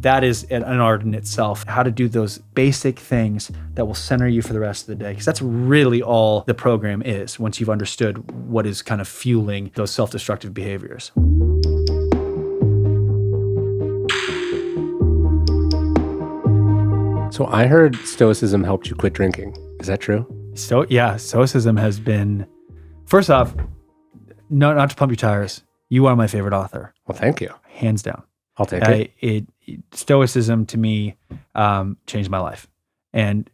that is an art in itself, how to do those basic things that will center you for the rest of the day. Because that's really all the program is, once you've understood what is kind of fueling those self-destructive behaviors. So I heard Stoicism helped you quit drinking. Is that true? Stoicism has been, first off, not to pump your tires, you are my favorite author. Well, thank you. Hands down. I'll take it. Stoicism to me changed my life. And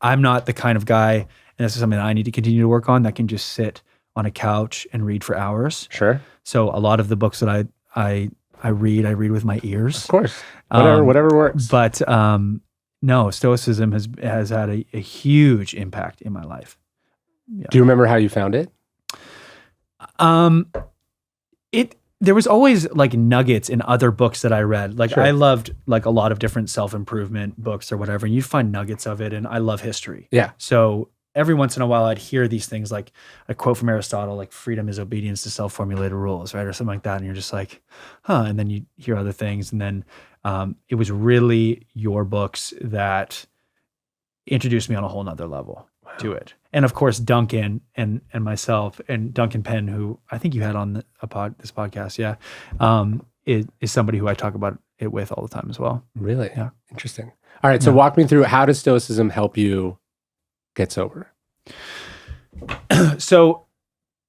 I'm not the kind of guy, and this is something that I need to continue to work on, that can just sit on a couch and read for hours. Sure. So a lot of the books that I read with my ears. Of course. Whatever works. But no, Stoicism has had a huge impact in my life. Yeah. Do you remember how you found it? There was always like nuggets in other books that I read. Like Sure. I loved like a lot of different self-improvement books or whatever, and you'd find nuggets of it. And I love history. Yeah. So every once in a while I'd hear these things, like a quote from Aristotle, like freedom is obedience to self-formulated rules, right? Or something like that. And you're just like, huh. And then you hear other things. And then it was really your books that introduced me on a whole nother level to it. And of course, Duncan and myself, and Duncan Penn, who I think you had on this podcast, is somebody who I talk about it with all the time as well. Really? Yeah. Interesting. All right. So walk me through, how does Stoicism help you get sober? So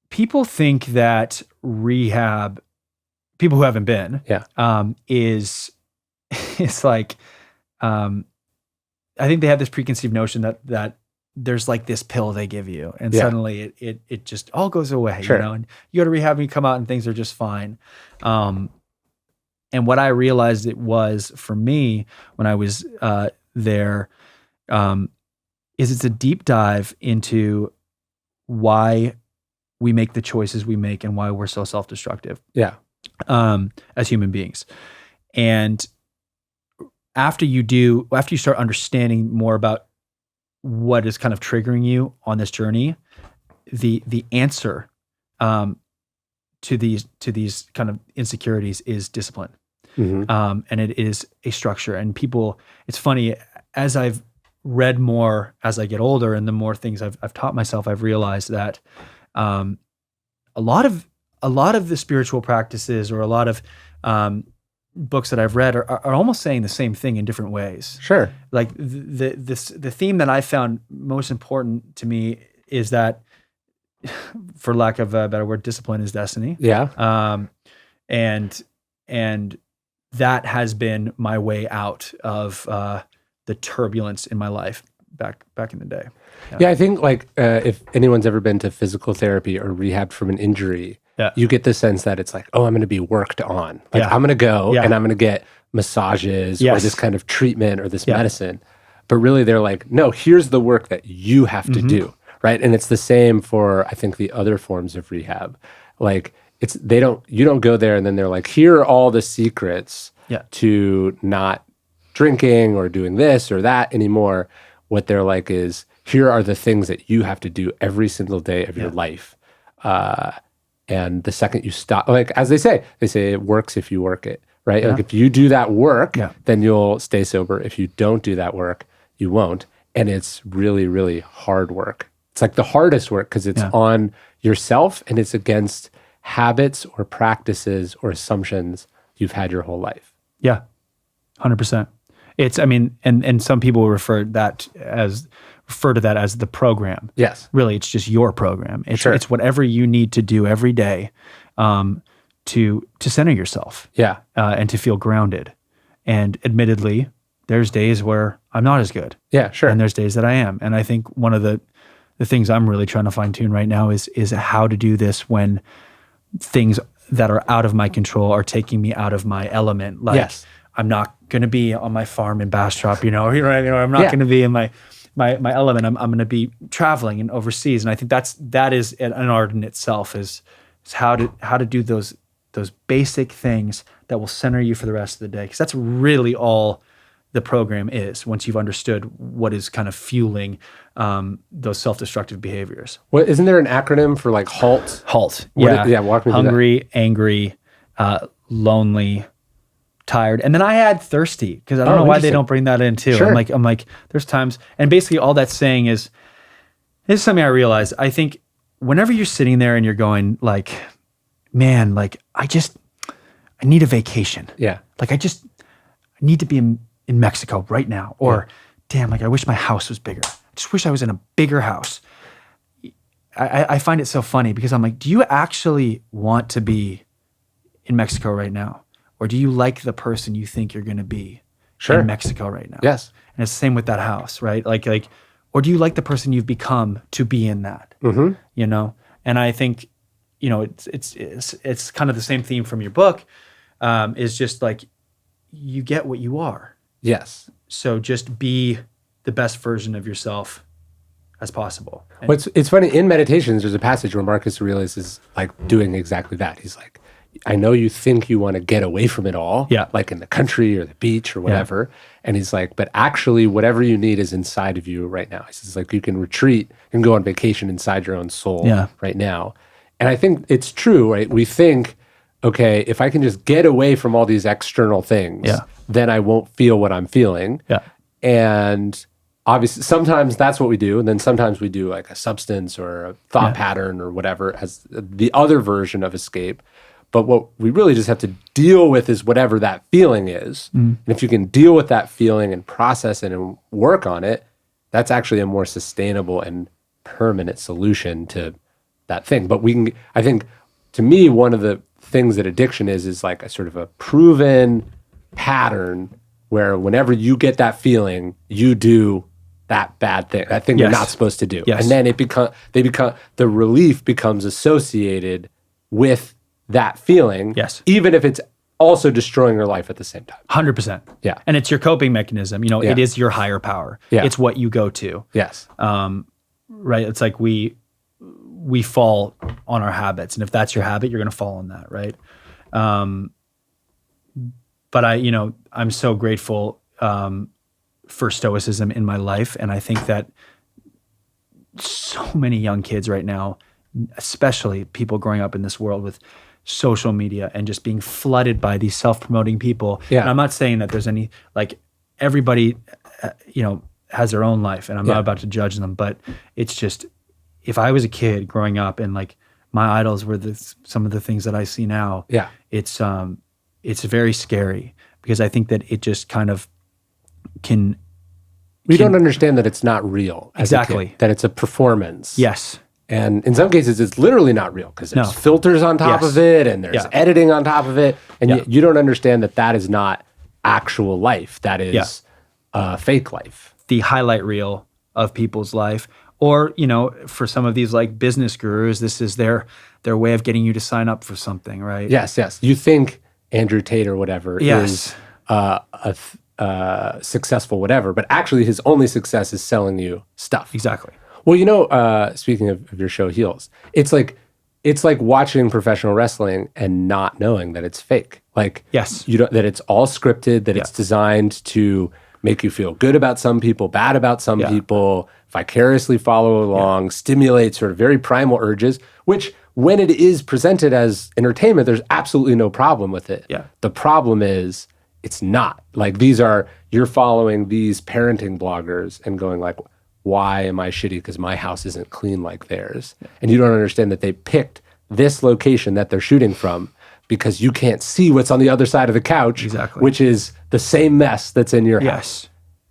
people think that rehab, people who haven't been, is like, I think they have this preconceived notion that there's like this pill they give you, and suddenly it just all goes away, Sure. and you go to rehab and you come out and things are just fine. And what I realized it was for me when I was there, is it's a deep dive into why we make the choices we make and why we're so self-destructive. Yeah. As human beings. And after you start understanding more about what is kind of triggering you on this journey, the answer to these kind of insecurities is discipline. Mm-hmm. And it is a structure. And people, it's funny, as I've read more as I get older, and the more things I've taught myself, I've realized that a lot of the spiritual practices, or a lot of books that I've read are almost saying the same thing in different ways. Sure. Like the theme that I found most important to me is that, for lack of a better word, discipline is destiny. Yeah. And that has been my way out of the turbulence in my life back in the day. Yeah, I think like if anyone's ever been to physical therapy or rehabbed from an injury, you get the sense that it's like, oh, I'm going to be worked on. Like I'm going to go and I'm going to get massages or this kind of treatment or this medicine. But really they're like, no, here's the work that you have to do, right? And it's the same for, I think, the other forms of rehab. Like you don't go there and then they're like, here are all the secrets to not drinking or doing this or that anymore. What they're like is, here are the things that you have to do every single day of your life. And the second you stop, like as they say it works if you work it, right? Like if you do that work, then you'll stay sober. If you don't do that work, you won't. And it's really, really hard work. It's like the hardest work because it's on yourself and it's against habits or practices or assumptions you've had your whole life. Yeah, 100%. And some people refer to that as the program. Yes. Really, it's just your program. It's whatever you need to do every day to center yourself. Yeah. And to feel grounded. And admittedly, there's days where I'm not as good. Yeah, sure. And there's days that I am. And I think one of the things I'm really trying to fine tune right now is how to do this when things that are out of my control are taking me out of my element. Like I'm not going to be on my farm in Bastrop, or I'm not going to be in my element. I'm going to be traveling and overseas. And I think that is an art in itself, is how to do those basic things that will center you for the rest of the day. Because that's really all the program is, once you've understood what is kind of fueling those self-destructive behaviors. Well, isn't there an acronym for like HALT? HALT. Walk me through Hungry, angry, lonely, tired. And then I add thirsty because I don't know why they don't bring that in too. Sure. I'm like, there's times, and basically all that's saying is, this is something I realized. I think whenever you're sitting there and you're going like, man, like I need a vacation. Yeah. Like I need to be in Mexico right now. Or damn, like I wish my house was bigger. I just wish I was in a bigger house. I find it so funny because I'm like, do you actually want to be in Mexico right now? Or do you like the person you think you're going to be in Mexico right now? Yes. And it's the same with that house, right? Like, or do you like the person you've become to be in that? Mm-hmm. You know? And I think, you know, it's kind of the same theme from your book, is just like, you get what you are. Yes. So just be the best version of yourself as possible. Well, it's funny, in Meditations, there's a passage where Marcus Aurelius is like doing exactly that. He's like, I know you think you want to get away from it all, like in the country or the beach or whatever. Yeah. And he's like, but actually whatever you need is inside of you right now. He says like, you can retreat and go on vacation inside your own soul right now. And I think it's true, right? We think, okay, if I can just get away from all these external things, then I won't feel what I'm feeling. Yeah. And obviously, sometimes that's what we do. And then sometimes we do like a substance or a thought pattern or whatever as the other version of escape. But what we really just have to deal with is whatever that feeling is. And if you can deal with that feeling and process it and work on it, that's actually a more sustainable and permanent solution to that thing. But I think, to me, one of the things that addiction is like a sort of a proven pattern where whenever you get that feeling, you do that bad thing, that thing you're not supposed to do. And then the relief becomes associated with that feeling, even if it's also destroying your life at the same time. 100%. Yeah. And it's your coping mechanism. You know, it is your higher power. Yeah. It's what you go to. Yes. Right. It's like we fall on our habits. And if that's your habit, you're going to fall on that. Right. But I'm so grateful for Stoicism in my life. And I think that so many young kids right now, especially people growing up in this world with social media and just being flooded by these self-promoting people. Yeah. And I'm not saying that there's any, like, everybody, has their own life, and I'm not about to judge them, but it's just, if I was a kid growing up and like my idols were some of the things that I see now, it's very scary because I think that it just kind of we don't understand that it's not real. Exactly. That it's a performance. Yes. And in some cases, it's literally not real because there's filters on top of it and there's editing on top of it. And you don't understand that is not actual life. That is fake life. The highlight reel of people's life. Or, for some of these like business gurus, this is their way of getting you to sign up for something, right? Yes, yes. You think Andrew Tate or whatever is successful whatever, but actually his only success is selling you stuff. Exactly. Well, speaking of your show Heels, it's like watching professional wrestling and not knowing that it's fake. Like, that it's all scripted, that it's designed to make you feel good about some people, bad about some people, vicariously follow along, stimulate sort of very primal urges, which when it is presented as entertainment, there's absolutely no problem with it. Yeah. The problem is it's not. Like, you're following these parenting bloggers and going like, why am I shitty because my house isn't clean like theirs? Yeah. And you don't understand that they picked this location that they're shooting from because you can't see what's on the other side of the couch, which is the same mess that's in your house.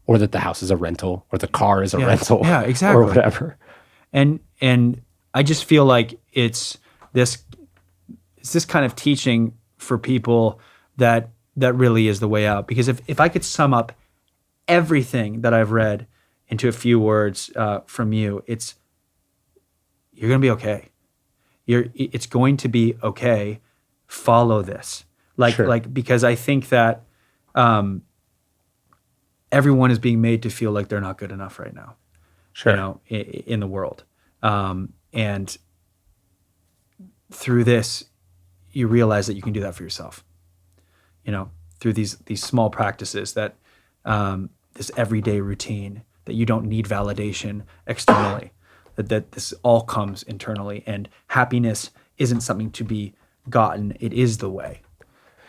Or that the house is a rental or the car is a rental or whatever. And I just feel like it's this kind of teaching for people that really is the way out. Because if I could sum up everything that I've read into a few words from you, it's, you're going to be okay. It's going to be okay. Follow this. Because I think that everyone is being made to feel like they're not good enough right now. Sure. In the world. And through this, you realize that you can do that for yourself. Through these small practices, that this everyday routine, that you don't need validation externally, that this all comes internally, and happiness isn't something to be gotten. It is the way.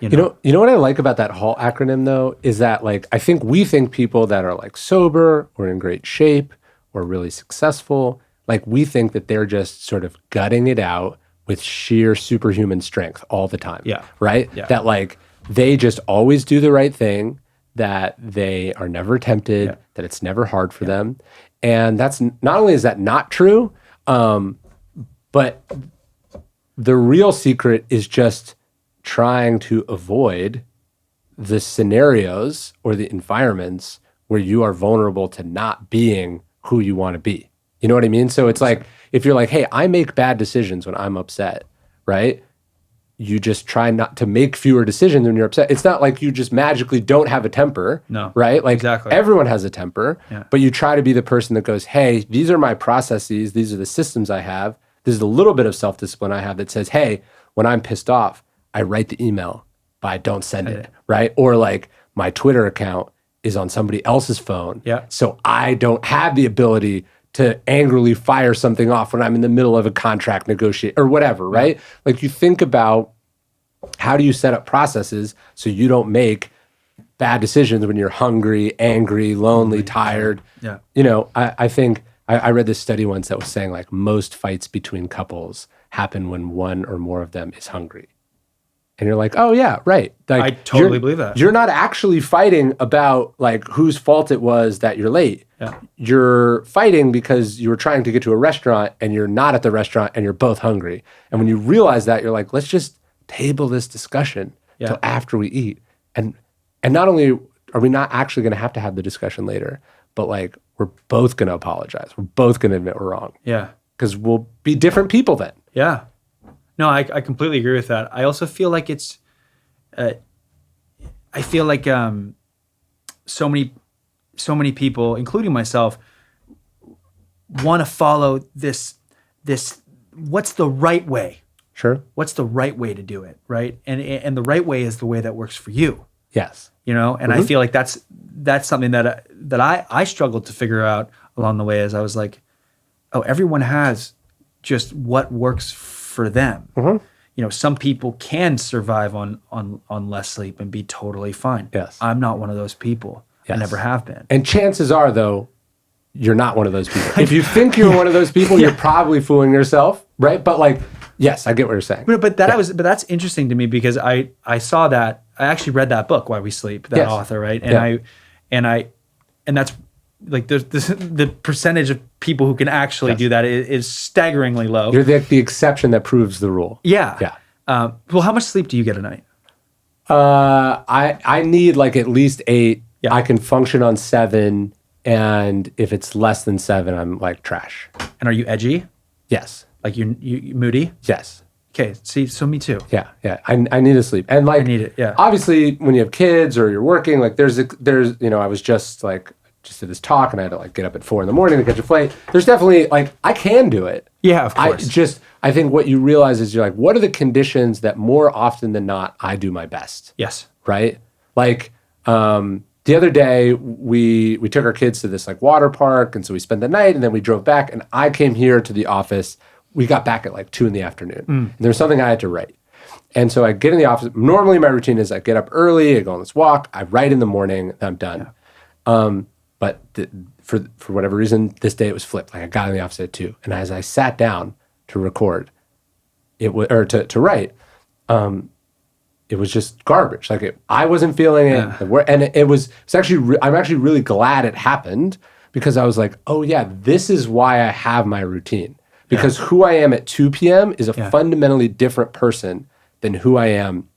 You know what I like about that HALT acronym though is that like I think we think people that are like sober or in great shape or really successful, like we think that they're just sort of gutting it out with sheer superhuman strength all the time. Yeah. Right? Yeah. That like they just always do the right thing, that they are never tempted, that it's never hard for them. And that's not only is that not true, but the real secret is just trying to avoid the scenarios or the environments where you are vulnerable to not being who you want to be. You know what I mean? So it's like, if you're like, hey, I make bad decisions when I'm upset, right? You just try not to make fewer decisions when you're upset. It's not like you just magically don't have a temper, right? Like everyone has a temper, but you try to be the person that goes, hey, these are my processes. These are the systems I have. This is a little bit of self-discipline I have that says, hey, when I'm pissed off, I write the email, but I don't send it, right? Or like my Twitter account is on somebody else's phone. So I don't have the ability to angrily fire something off when I'm in the middle of a contract negotiation or whatever, right? Like you think about how do you set up processes so you don't make bad decisions when you're hungry, angry, lonely, tired. You know, I think I read this study once that was saying like most fights between couples happen when one or more of them is hungry. And you're like, oh yeah, right. Like, I totally believe that. You're not actually fighting about like whose fault it was that you're late. You're fighting because you were trying to get to a restaurant and you're not at the restaurant and you're both hungry. And when you realize that, you're like, let's just table this discussion till after we eat. And not only are we not actually going to have the discussion later, but like we're both going to apologize. We're both going to admit we're wrong. Because we'll be different people then. No, I completely agree with that. I also feel like it's, I feel like so many people, including myself, want to follow this. What's the right way? What's the right way to do it, right? And the right way is the way that works for you. You know, and I feel like that's something that I struggled to figure out along the way as I was like, oh, everyone has just what works for them. You know, some people can survive on less sleep and be totally fine. I'm not one of those people. I never have been. And chances are, though, you're not one of those people. If you think you're one of those people, you're probably fooling yourself, right? But like, yes, I get what you're saying. But that's interesting to me because I saw that. I actually read that book, Why We Sleep, that author, right? And that's like the percentage of people who can actually do that is staggeringly low. You're the exception that proves the rule. Well, how much sleep do you get a night? I need like at least 8. I can function on 7, and if it's less than 7, I'm like trash. And are you edgy? Yes. Like you moody? Yes. Okay. See, so me too. Yeah. I need to sleep, and like I need it. Yeah. Obviously, when you have kids or you're working, like there's you know, I was just did this talk and I had to like get up at 4 a.m. to catch a flight. There's definitely like, I can do it. Yeah, of course. I think what you realize is you're like, what are the conditions that more often than not, I do my best? Yes. Right? Like, the other day we took our kids to this like water park. And so we spent the night and then we drove back and I came here to the office. We got back at like 2 PM. And there was something I had to write. And so I get in the office. Normally my routine is I get up early, I go on this walk, I write in the morning, then I'm done. But for whatever reason, this day it was flipped. Like I got in the office at 2, and as I sat down to record, to write, it was just garbage. Like I wasn't feeling it, and it's actually. I'm actually really glad it happened because I was like, oh yeah, this is why I have my routine. Because who I am at 2 PM is a fundamentally different person than who I am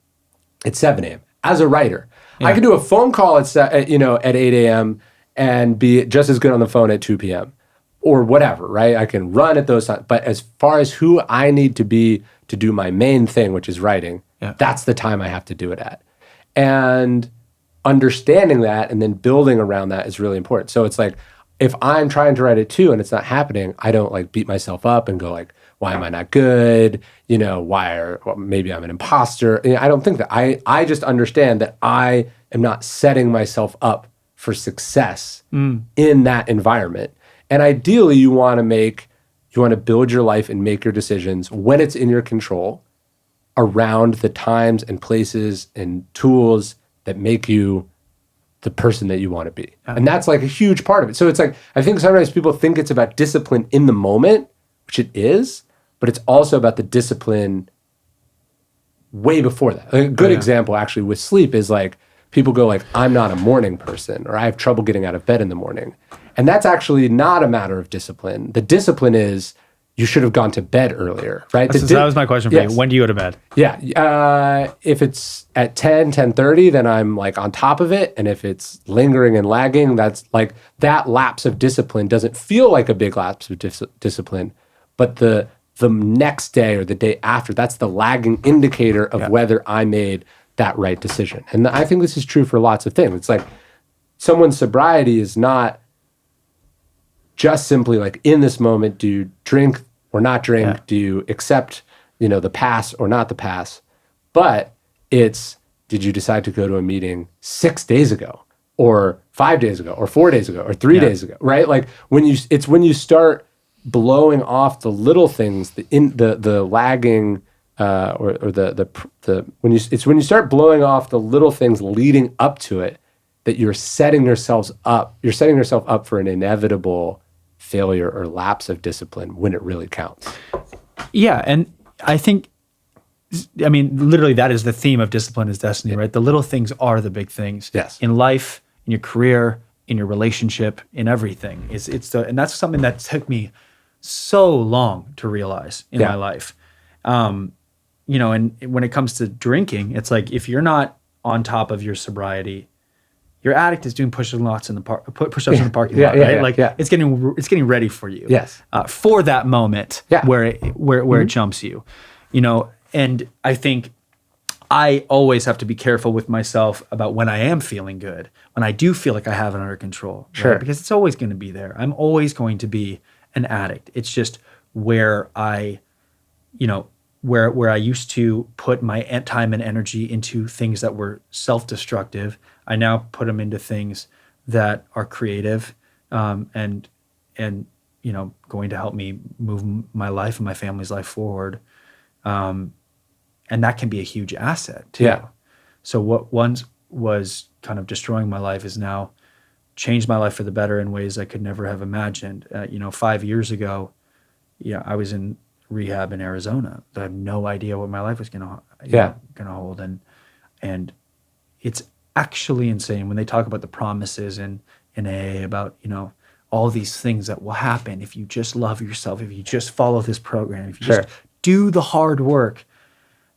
at 7 AM as a writer. I can do a phone call at 8 AM. And be just as good on the phone at 2 PM or whatever, right? I can run at those times. But as far as who I need to be to do my main thing, which is writing, that's the time I have to do it at. And understanding that and then building around that is really important. So it's like, if I'm trying to write at 2 and it's not happening, I don't like beat myself up and go like, why am I not good? You know, maybe I'm an imposter. You know, I don't think that. I just understand that I am not setting myself up for success in that environment. And ideally you want to build your life and make your decisions when it's in your control around the times and places and tools that make you the person that you want to be. And that's like a huge part of it. So it's like, I think sometimes people think it's about discipline in the moment, which it is, but it's also about the discipline way before that. A good example actually with sleep is like, people go like, I'm not a morning person, or I have trouble getting out of bed in the morning. And that's actually not a matter of discipline. The discipline is, you should have gone to bed earlier, right? So that was my question for you. When do you go to bed? Yeah. If it's at 10:30, then I'm like on top of it. And if it's lingering and lagging, that's like that lapse of discipline doesn't feel like a big lapse of discipline. But the next day or the day after, that's the lagging indicator of whether I made that right decision. And I think this is true for lots of things. It's like someone's sobriety is not just simply like in this moment, do you drink or not drink? Yeah. Do you accept, the pass or not the pass? But it's, did you decide to go to a meeting 6 days ago or 5 days ago or 4 days ago or 3 days ago, right? Like when you start blowing off the little things, the lagging, when you start blowing off the little things leading up to it, that you're setting yourself up for an inevitable failure or lapse of discipline when it really counts. Yeah, and I think, literally that is the theme of Discipline is Destiny, right? The little things are the big things. Yes. In life, in your career, in your relationship, in everything. And that's something that took me so long to realize in my life. And when it comes to drinking, it's like if you're not on top of your sobriety, your addict is doing push-ups in the parking lot, right? It's getting ready for you. Yes. For that moment where it jumps you, And I think I always have to be careful with myself about when I am feeling good, when I do feel like I have it under control, sure, right? Because it's always going to be there. I'm always going to be an addict. It's just where I used to put my time and energy into things that were self-destructive, I now put them into things that are creative, and going to help me move my life and my family's life forward. And that can be a huge asset too. Yeah. So what once was kind of destroying my life is now changed my life for the better in ways I could never have imagined. 5 years ago, I was in rehab in Arizona. I had no idea what my life was going to hold, and it's actually insane when they talk about the promises in AA about all these things that will happen if you just love yourself, if you just follow this program, if you just do the hard work.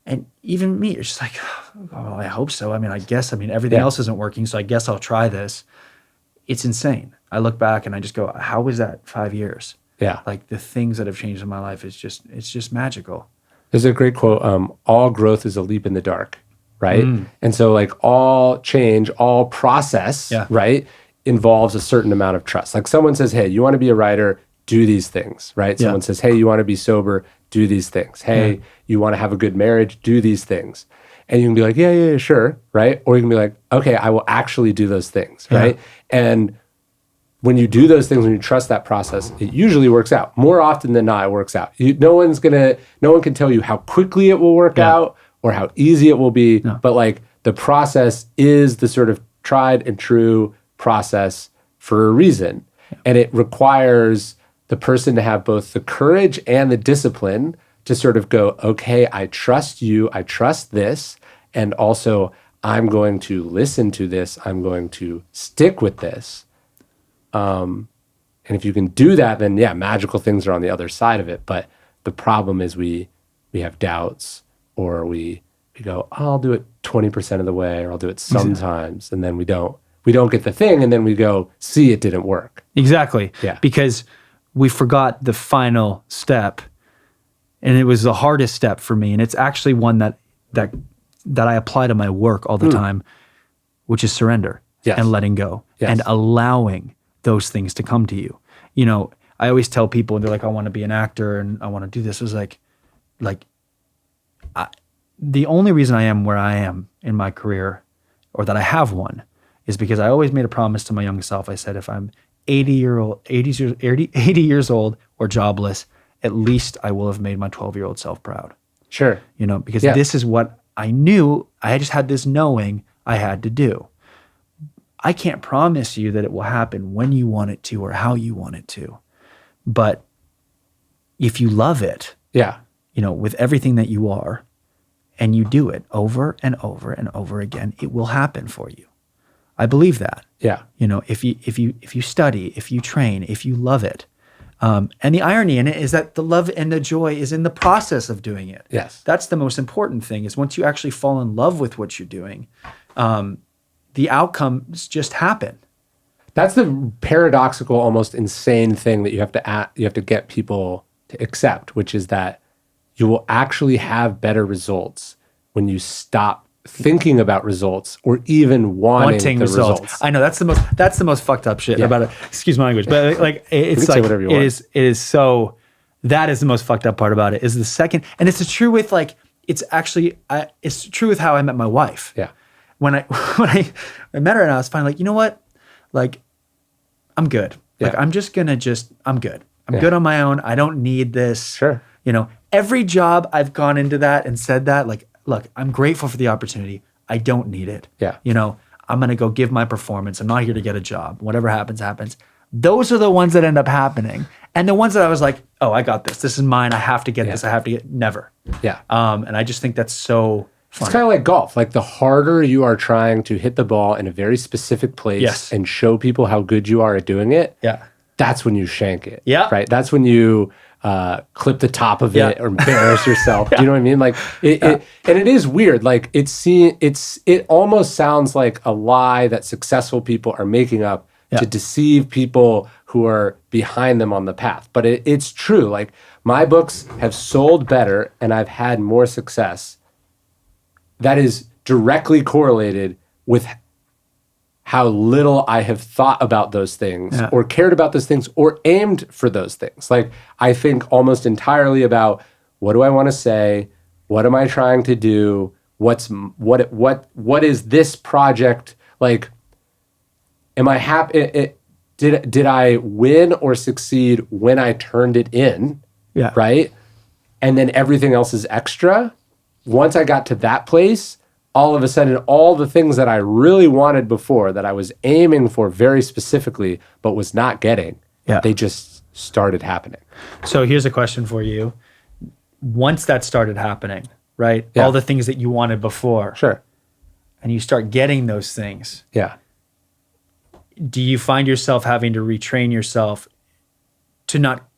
And even me, it's just like, oh, I hope so. I guess everything else isn't working, so I guess I'll try this. It's insane. I look back and I just go, how was that 5 years? Yeah. Like the things that have changed in my life, it's just magical. There's a great quote, all growth is a leap in the dark, right? And so like all change, all process, right, involves a certain amount of trust. Like someone says, hey, you want to be a writer, do these things, right? Someone says, hey, you want to be sober, do these things. Hey, you want to have a good marriage, do these things. And you can be like, yeah, sure, right? Or you can be like, okay, I will actually do those things, right? And when you do those things, when you trust that process, it usually works out. More often than not, it works out. No one can tell you how quickly it will work out or how easy it will be, but like the process is the sort of tried and true process for a reason. And it requires the person to have both the courage and the discipline to sort of go, okay, I trust you, I trust this, and also I'm going to listen to this, I'm going to stick with this. And if you can do that, then magical things are on the other side of it. But the problem is we have doubts, or we go, oh, I'll do it 20% of the way, or I'll do it sometimes, and then we don't get the thing, and then we go, see, it didn't work. Exactly. Yeah. Because we forgot the final step, and it was the hardest step for me, and it's actually one that I apply to my work all the time, which is surrender and letting go and allowing those things to come to you. I always tell people, and they're like, I want to be an actor and I want to do this. It was like the only reason I am where I am in my career, or that I have one, is because I always made a promise to my young self. I said, if I'm 80 years old or jobless, at least I will have made my 12-year-old self proud. Sure. Because this is what I knew. I just had this knowing I had to do. I can't promise you that it will happen when you want it to or how you want it to. But if you love it, with everything that you are, and you do it over and over and over again, it will happen for you. I believe that. Yeah. If you study, if you train, if you love it. And the irony in it is that the love and the joy is in the process of doing it. Yes. That's the most important thing, is once you actually fall in love with what you're doing, the outcomes just happen. That's the paradoxical, almost insane thing that you have to get people to accept, which is that you will actually have better results when you stop thinking about results or even wanting the results. I know that's the most fucked up shit about it. Excuse my language, but it's like it is so. That is the most fucked up part about it. Is the second, and it's true with it's true with how I met my wife. Yeah. When I met her and I was finally you know what, I'm good. Yeah. I'm just gonna I'm good. I'm good on my own. I don't need this. Sure. Every job I've gone into that and said that, look, I'm grateful for the opportunity. I don't need it. Yeah. I'm going to go give my performance. I'm not here to get a job. Whatever happens, happens. Those are the ones that end up happening. And the ones that I was like, oh, I got this. This is mine. I have to get this. I have to get, never. Yeah. And I just think that's so fun. It's kind of like golf. The harder you are trying to hit the ball in a very specific place and show people how good you are at doing it, that's when you shank it. Yeah. Right? That's when you clip the top of it or embarrass yourself. Do you know what I mean? And it is weird. It almost sounds like a lie that successful people are making up to deceive people who are behind them on the path. But it's true. My books have sold better and I've had more success. That is directly correlated with how little I have thought about those things or cared about those things or aimed for those things. I think almost entirely about, what do I want to say? What am I trying to do? What is this project? Am I happy? Did I win or succeed when I turned it in? Yeah. Right? And then everything else is extra. Once I got to that place, all of a sudden, all the things that I really wanted before, that I was aiming for very specifically, but was not getting, they just started happening. So here's a question for you. Once that started happening, right? All the things that you wanted before. Sure. And you start getting those things. Yeah. Do you find yourself having to retrain yourself to not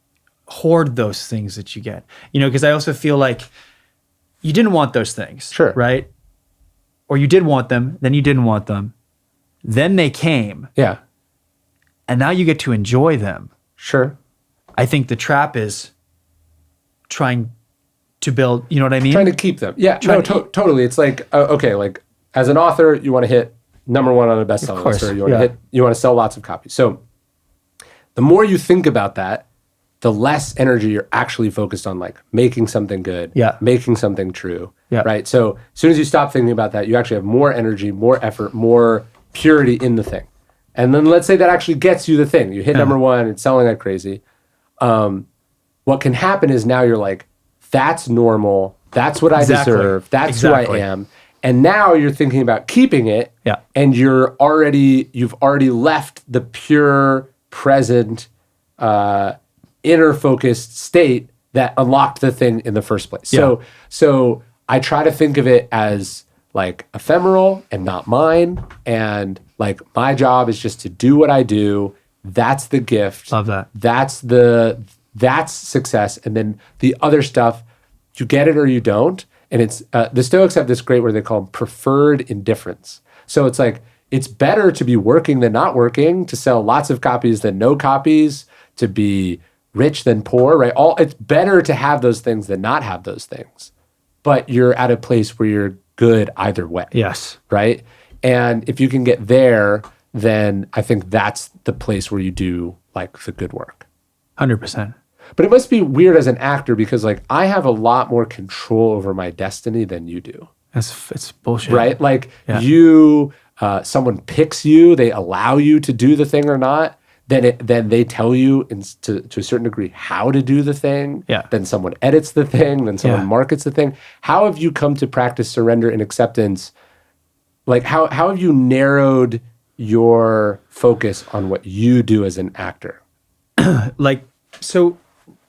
hoard those things that you get? Because I also feel like you didn't want those things. Sure. Right? Or you did want them, then you didn't want them. Then they came. Yeah. And now you get to enjoy them. Sure. I think the trap is trying to build, you know what I mean? Trying to keep them. Yeah, totally. It's as an author, you want to hit number one on a bestseller list, or you want to sell lots of copies. So the more you think about that, the less energy you're actually focused on making something good, making something true, right? So as soon as you stop thinking about that, you actually have more energy, more effort, more purity in the thing. And then let's say that actually gets you the thing. You hit number one, it's selling like crazy. What can happen is now you're that's normal, that's what I deserve, that's who I am. And now you're thinking about keeping it, and you've already left the pure, present, inner focused state that unlocked the thing in the first place. So I try to think of it as ephemeral and not mine. And my job is just to do what I do. That's the gift. Love that. That's success. And then the other stuff, you get it or you don't. And it's the Stoics have this great word they call preferred indifference. So it's better to be working than not working, to sell lots of copies than no copies, to be rich than poor, right? It's better to have those things than not have those things. But you're at a place where you're good either way. Yes. Right? And if you can get there, then I think that's the place where you do the good work. 100%. But it must be weird as an actor because I have a lot more control over my destiny than you do. It's bullshit. Right? You, someone picks you, they allow you to do the thing or not. then they tell you to a certain degree how to do the thing. Yeah. Then someone edits the thing. Then someone markets the thing. How have you come to practice surrender and acceptance? Like how have you narrowed your focus on what you do as an actor? So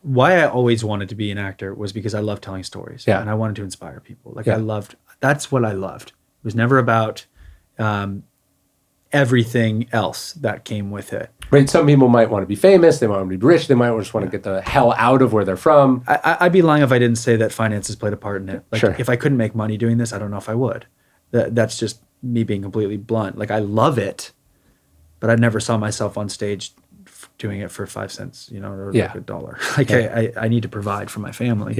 why I always wanted to be an actor was because I love telling stories. Yeah. And I wanted to inspire people. That's what I loved. It was never about everything else that came with it. Right. Some people might want to be famous. They might want to be rich. They might just want to get the hell out of where they're from. I'd be lying if I didn't say that finances played a part in it. Sure. If I couldn't make money doing this, I don't know if I would. That's just me being completely blunt. Like, I love it, but I never saw myself on stage doing it for 5 cents, or like $1. I need to provide for my family.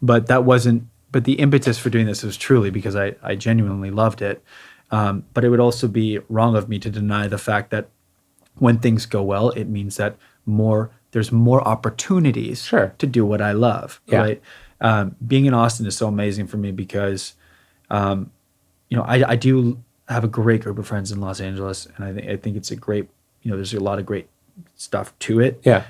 But that wasn't. But the impetus for doing this was truly because I genuinely loved it. But it would also be wrong of me to deny the fact that when things go well, it means that there's more opportunities to do what I love. Right? Being in Austin is so amazing for me because, I do have a great group of friends in Los Angeles, and I think it's a great, there's a lot of great stuff to it. Yeah.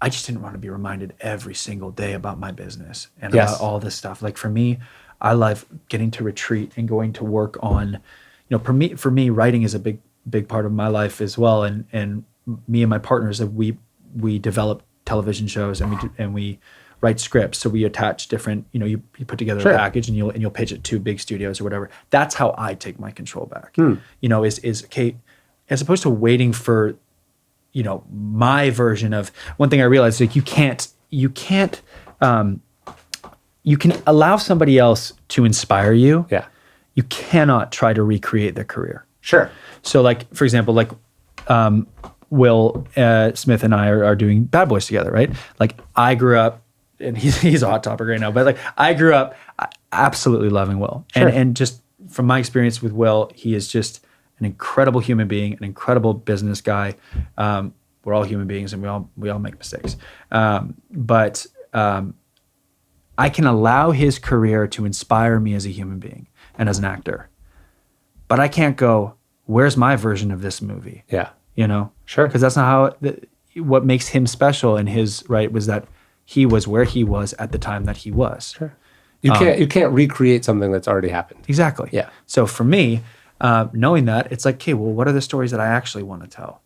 I just didn't want to be reminded every single day about my business and about all this stuff. Like, for me, I love getting to retreat and going to work on, for me, writing is a big part of my life as well. And me and my partners, we develop television shows and we write scripts. So we attach different, you put together a package and you'll pitch it to big studios or whatever. That's how I take my control back. Is okay, as opposed to waiting for, my version of. One thing I realized, like, you can allow somebody else to inspire you. Yeah. You cannot try to recreate their career. Sure. So, like, for example, like, Will Smith and I are doing Bad Boys together, right? Like, I grew up, and he's a hot topic right now, but like, I grew up absolutely loving Will. Sure. And just from my experience with Will, he is just an incredible human being, an incredible business guy. We're all human beings, and we all make mistakes. But I can allow his career to inspire me as a human being and as an actor. But I can't go, where's my version of this movie? Yeah. Sure. Because that's not how, what makes him special, and his right was that he was where he was at the time that he was. Sure. You can't recreate something that's already happened. Exactly. Yeah. So for me, knowing that, it's like, okay, well, what are the stories that I actually want to tell?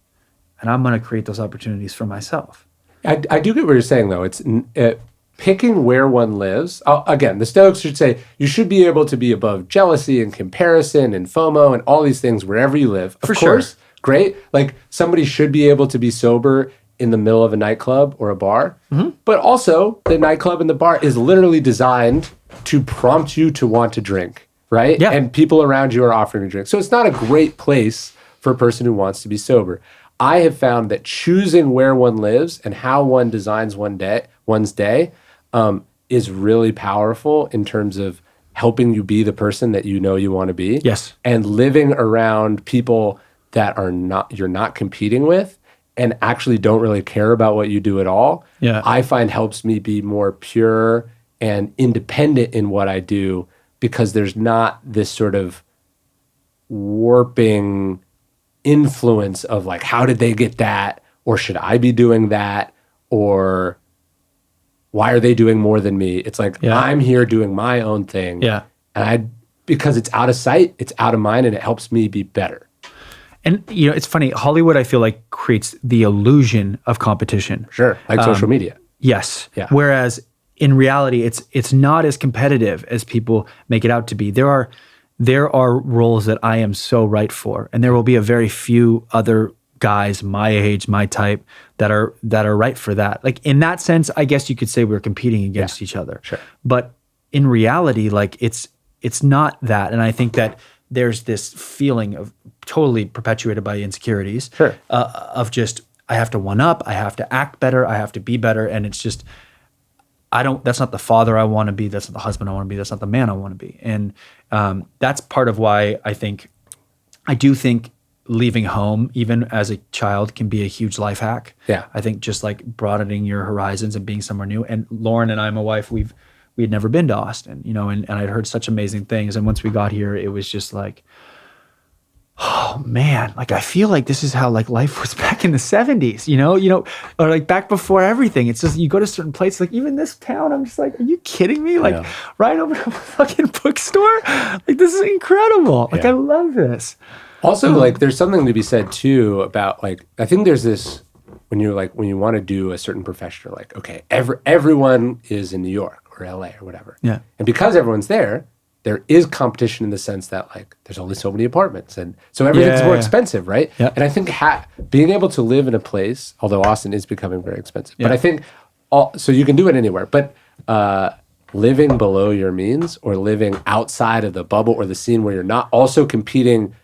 And I'm going to create those opportunities for myself. I do get what you're saying, though. It's picking where one lives. Again, the Stoics should say you should be able to be above jealousy and comparison and FOMO and all these things wherever you live. Of course, great. Like, somebody should be able to be sober in the middle of a nightclub or a bar. But also, the nightclub and the bar is literally designed to prompt you to want to drink, right? Yeah. And people around you are offering a drink. So it's not a great place for a person who wants to be sober. I have found that choosing where one lives and how one designs one's day is really powerful in terms of helping you be the person that you want to be. Yes. And living around people that you're not competing with and actually don't really care about what you do at all. Yeah. I find helps me be more pure and independent in what I do, because there's not this sort of warping influence of like, how did they get that? Or should I be doing that? Or why are they doing more than me? It's like, I'm here doing my own thing. Yeah. And because it's out of sight, it's out of mind, and it helps me be better. And, it's funny, Hollywood, I feel like, creates the illusion of competition. Sure. Like social media. Yes. Yeah. Whereas in reality, it's not as competitive as people make it out to be. There are roles that I am so right for, and there will be a very few other guys my age, my type, that are right for that. Like, in that sense, I guess you could say we're competing against each other. Sure. But in reality, like, it's not that. And I think that there's this feeling of totally perpetuated by insecurities. Sure. Of just, I have to one up, I have to act better, I have to be better, and it's just, that's not the father I want to be, that's not the husband I want to be, that's not the man I want to be. And that's part of why I do think leaving home, even as a child, can be a huge life hack. Yeah. I think just like broadening your horizons and being somewhere new. And Lauren and I, my wife, we had never been to Austin, and I'd heard such amazing things. And once we got here, it was just like, oh man, like I feel like this is how like life was back in the 70s, or like back before everything. It's just, you go to certain places, like even this town, I'm just like, are you kidding me? Like right over to a fucking bookstore? Like this is incredible. Like I love this. Also, like there's something to be said too about like, I think there's this, when you want to do a certain profession, you're like, okay, everyone is in New York or LA or whatever. Yeah. And because everyone's there is competition in the sense that like there's only so many apartments, and so everything's more expensive, right? Yeah. And I think being able to live in a place, although Austin is becoming very expensive, but I think so you can do it anywhere, but living below your means or living outside of the bubble or the scene where you're not also competing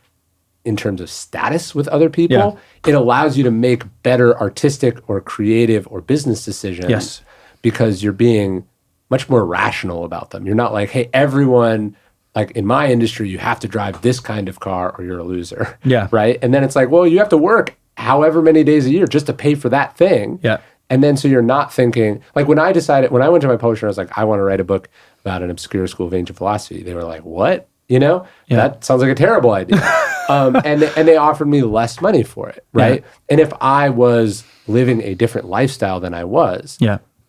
in terms of status with other people, it allows you to make better artistic or creative or business decisions because you're being much more rational about them. You're not like, hey, everyone, like in my industry, you have to drive this kind of car or you're a loser. Yeah. Right? And then it's like, well, you have to work however many days a year just to pay for that thing. Yeah. And then so you're not thinking, like when I went to my publisher, I was like, I want to write a book about an obscure school of ancient philosophy. They were like, what? That sounds like a terrible idea. And they offered me less money for it, right? Yeah. And if I was living a different lifestyle than I was,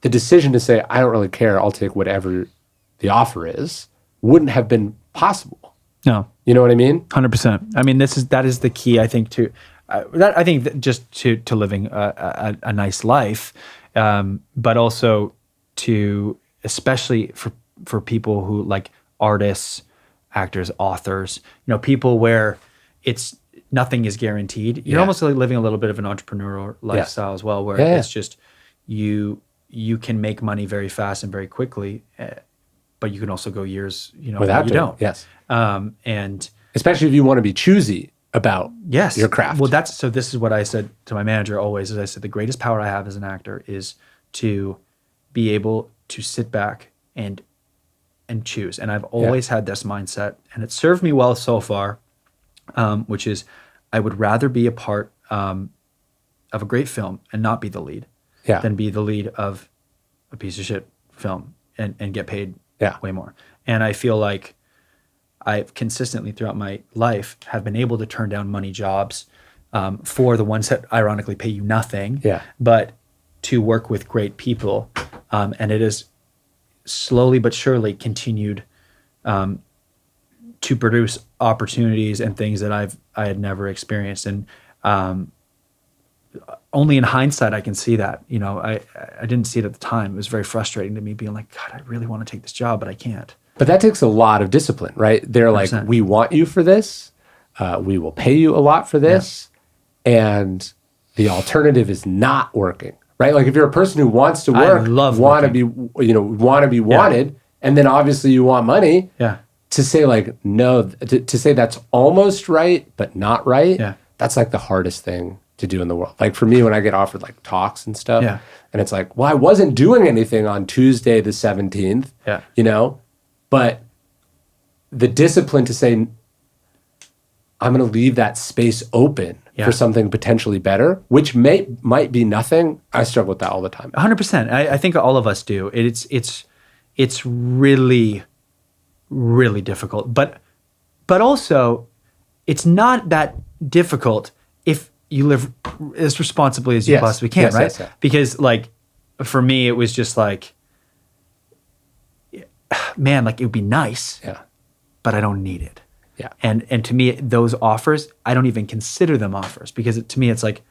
the decision to say, I don't really care, I'll take whatever the offer is, wouldn't have been possible. No. You know what I mean? 100%. I mean, that is the key, I think, to just to living a nice life, but also to, especially for people who like artists, actors, authors, people where nothing is guaranteed. You're almost like living a little bit of an entrepreneurial lifestyle as well, where it's just you can make money very fast and very quickly, but you can also go years, without you don't. Yes. And especially if you want to be choosy about your craft. Well, this is what I said to my manager always, is I said, the greatest power I have as an actor is to be able to sit back and choose. And I've always had this mindset, and it served me well so far, which is I would rather be a part of a great film and not be the lead than be the lead of a piece of shit film and get paid way more. And I feel like I've consistently throughout my life have been able to turn down money jobs for the ones that ironically pay you nothing, but to work with great people. And it is slowly but surely continued to produce opportunities and things that I had never experienced. And only in hindsight I can see that. I didn't see it at the time. It was very frustrating to me, being like, God, I really want to take this job, but I can't. But that takes a lot of discipline, right? They're 100%. Like, we want you for this. We will pay you a lot for this. And the alternative is not working, right? Like if you're a person who wants to work, want to be wanted, and then obviously you want money, to say like, no, to say that's almost right, but not right, that's like the hardest thing to do in the world. Like for me, when I get offered like talks and stuff, and it's like, well, I wasn't doing anything on Tuesday the 17th, but the discipline to say, I'm going to leave that space open for something potentially better, which might be nothing. I struggle with that all the time. 100%. I think all of us do. It's really, really difficult. But also, it's not that difficult if you live as responsibly as you possibly can, right? Yes. Because like, for me, it was just like, man, like it would be nice, but I don't need it. Yeah. And to me, those offers, I don't even consider them offers, because to me, it's like,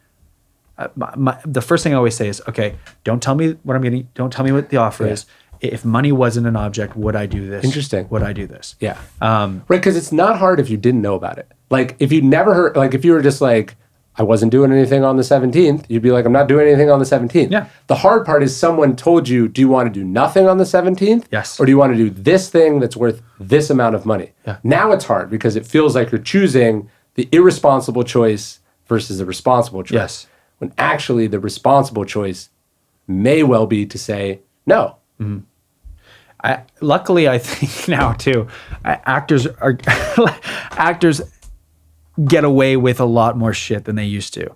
the first thing I always say is, okay, don't tell me what I'm getting. Don't tell me what the offer is. If money wasn't an object, would I do this? Interesting. Would I do this? Yeah. Right. Because it's not hard if you didn't know about it. Like if you never heard, like if you were just like, I wasn't doing anything on the 17th, you'd be like, I'm not doing anything on the 17th. Yeah. The hard part is someone told you, do you want to do nothing on the 17th? Yes. Or do you want to do this thing that's worth this amount of money? Yeah. Now it's hard because it feels like you're choosing the irresponsible choice versus the responsible choice. Yes. When actually the responsible choice may well be to say no. Mm-hmm. Luckily, I think now too, actors get away with a lot more shit than they used to,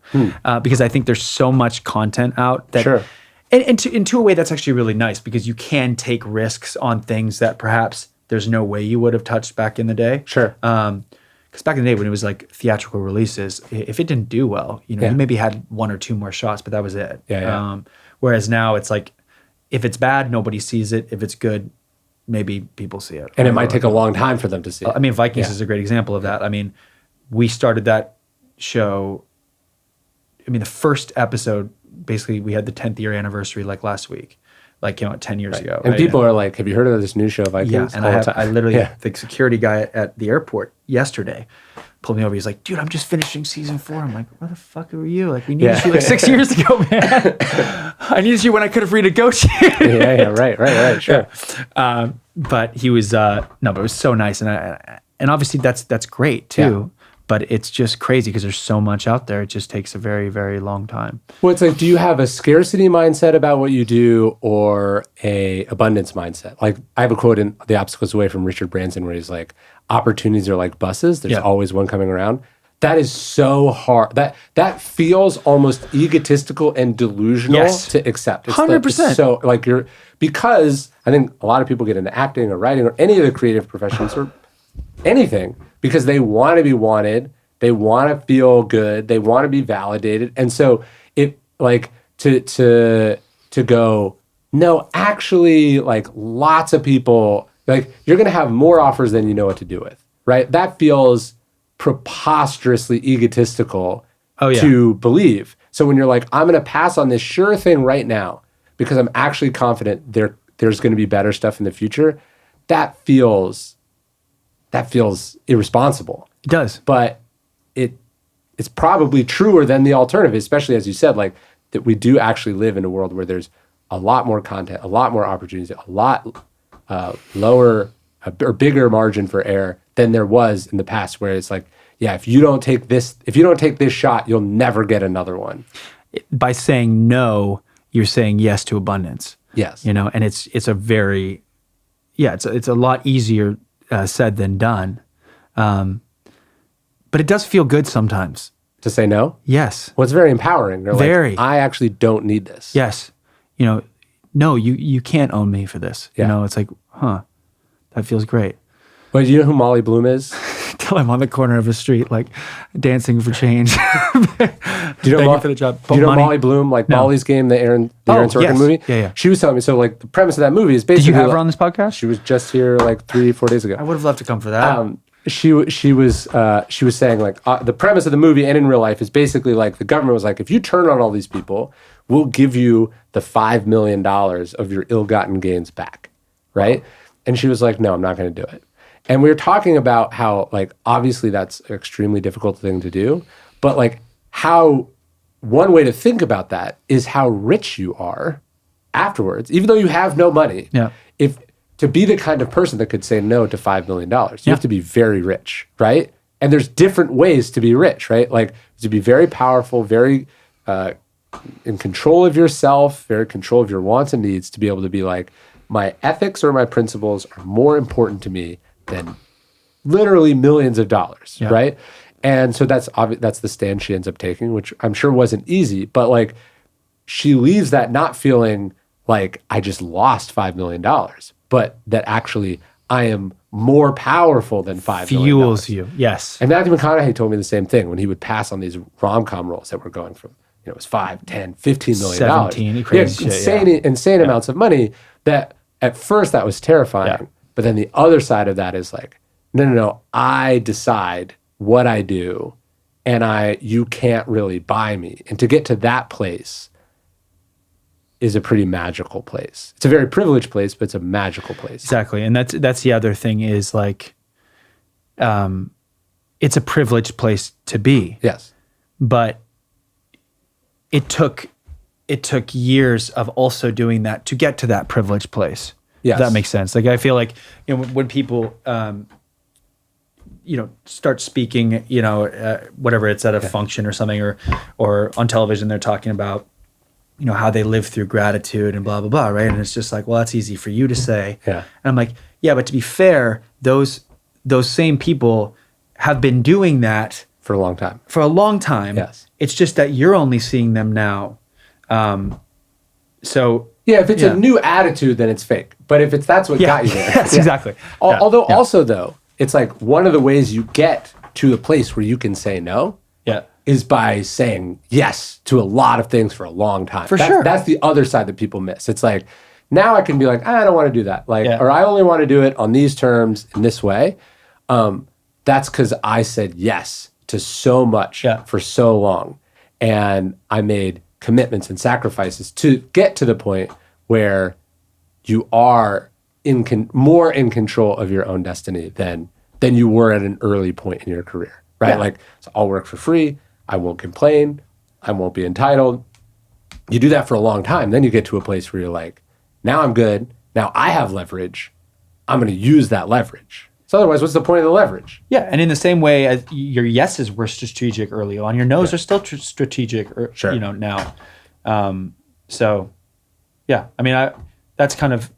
because I think there's so much content out that, and to a way that's actually really nice, because you can take risks on things that perhaps there's no way you would have touched back in the day. Sure. because back in the day when it was like theatrical releases, if it didn't do well, you maybe had 1 or 2 more shots, but that was it. Whereas now it's like, if it's bad, nobody sees it. If it's good, maybe people see it. And it might take a long time for them to see it. I mean, Vikings is a great example of that. I mean, we started that show. I mean, the first episode, basically, we had the 10th year anniversary like last week, like came out 10 years ago. And people are like, have you heard of this new show, Vikings? Yeah, and I literally, the security guy at the airport yesterday pulled me over. He's like, dude, I'm just finishing season 4. I'm like, where the fuck were you? Like, we needed you like 6 years ago, man. I needed you when I could have renegotiated. Right, sure. But he was, but it was so nice. And obviously that's great too. Yeah. But it's just crazy because there's so much out there. It just takes a very, very long time. Well, it's like, do you have a scarcity mindset about what you do or a abundance mindset? Like, I have a quote in The Obstacles Away from Richard Branson where he's like, opportunities are like buses. There's always one coming around. That is so hard. That feels almost egotistical and delusional to accept. It's 100%. Like, because I think a lot of people get into acting or writing or any of the creative professions or anything because they want to be wanted, they want to feel good, they want to be validated. And so it like to go, no, actually, like lots of people, like you're going to have more offers than you know what to do with, right? That feels preposterously egotistical to believe. So when you're like, I'm going to pass on this sure thing right now because I'm actually confident there's going to be better stuff in the future, that feels irresponsible. It does. But it's probably truer than the alternative, especially as you said, like that we do actually live in a world where there's a lot more content, a lot more opportunities, a lot lower or bigger margin for error than there was in the past, where it's like, yeah, if you don't take this shot, you'll never get another one. By saying no, you're saying yes to abundance. Yes. And it's a very, it's a lot easier said than done. But it does feel good sometimes. To say no? Yes. Well, it's very empowering. You're very. Like, I actually don't need this. Yes. No, you can't own me for this. Yeah. It's like, that feels great. Well, do you know who Molly Bloom is? Till I'm on the corner of a street, like dancing for change. Do you know for the job? Do you know Molly Bloom, like Molly's Game, the Aaron Sorkin movie? Yeah. She was telling me, so like the premise of that movie is basically. Did you have her on this podcast? She was just here like 3-4 days ago. I would have loved to come for that. She was saying like the premise of the movie and in real life is basically like the government was like, if you turn on all these people, we'll give you the $5 million of your ill-gotten gains back, right? And she was like, no, I'm not going to do it. And we were talking about how, like, obviously that's an extremely difficult thing to do, but like how one way to think about that is how rich you are afterwards, even though you have no money. Yeah. If to be the kind of person that could say no to $5 million, you have to be very rich, right? And there's different ways to be rich, right? Like to be very powerful, very in control of yourself, very control of your wants and needs, to be able to be like, my ethics or my principles are more important to me than literally millions of dollars, right? And so that's the stand she ends up taking, which I'm sure wasn't easy, but like she leaves that not feeling like I just lost $5 million, but that actually I am more powerful than $5 million. Fuels you, yes. And Matthew McConaughey told me the same thing when he would pass on these rom-com roles that were going from, it was $5, $10, $15 million. 17, crazy shit, insane amounts of money that at first that was terrifying. Yeah. But then the other side of that is like, no, I decide what I do and you can't really buy me. And to get to that place is a pretty magical place. It's a very privileged place, but it's a magical place. Exactly. And that's the other thing is like, it's a privileged place to be. Yes. But it took years of also doing that to get to that privileged place. Yes. If that makes sense. Like I feel like when people start speaking, whatever, it's at a function or something, or on television they're talking about how they live through gratitude and blah blah blah, right? And it's just like, well, that's easy for you to say. Yeah. And I'm like, yeah, but to be fair, those same people have been doing that for a long time. Yes. It's just that you're only seeing them now. So yeah, if it's a new attitude, then it's fake. But if that's what got you there. Yes, exactly. Although also though, it's like one of the ways you get got to a place where you can say no Yeah. is by saying yes to a lot of things for a long time. Sure. That's the other side that people miss. It's like, now I can be like, I don't want to do that. Like, or I only want to do it on these terms in this way. That's because I said yes to so much for so long. And I made commitments and sacrifices to get to the point where you are more in control of your own destiny than you were at an early point in your career, right? Yeah. Like, so I'll work for free. I won't complain. I won't be entitled. You do that for a long time. Then you get to a place where you're like, now I'm good. Now I have leverage. I'm going to use that leverage. So otherwise, what's the point of the leverage? Yeah, and in the same way as your yeses were strategic early on, your nos are still strategic, now. So, yeah, I mean, that's kind of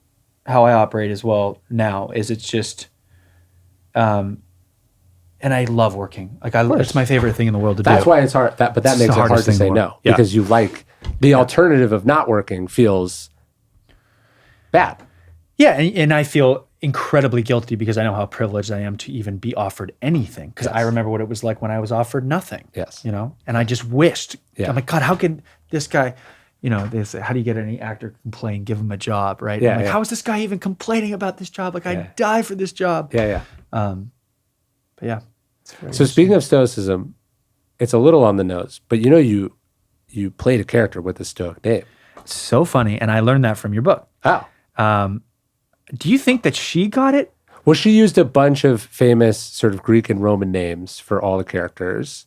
how I operate as well now. Is it's just, and I love working. Like it's my favorite thing in the world to do. That's why it's hard. But that makes it hard to say no because you like the alternative of not working feels bad. Yeah, and I feel incredibly guilty because I know how privileged I am to even be offered anything. Because I remember what it was like when I was offered nothing. Yes. And I just wished. Yeah. I'm like, God, how can this guy, they say, how do you get any actor complain, give him a job, right? Yeah, I'm like, how is this guy even complaining about this job? Like, I'd die for this job. Yeah, yeah. But yeah. So speaking of Stoicism, it's a little on the nose, but you played a character with a Stoic name. It's so funny, and I learned that from your book. Oh. Do you think that she got it? Well, she used a bunch of famous sort of Greek and Roman names for all the characters.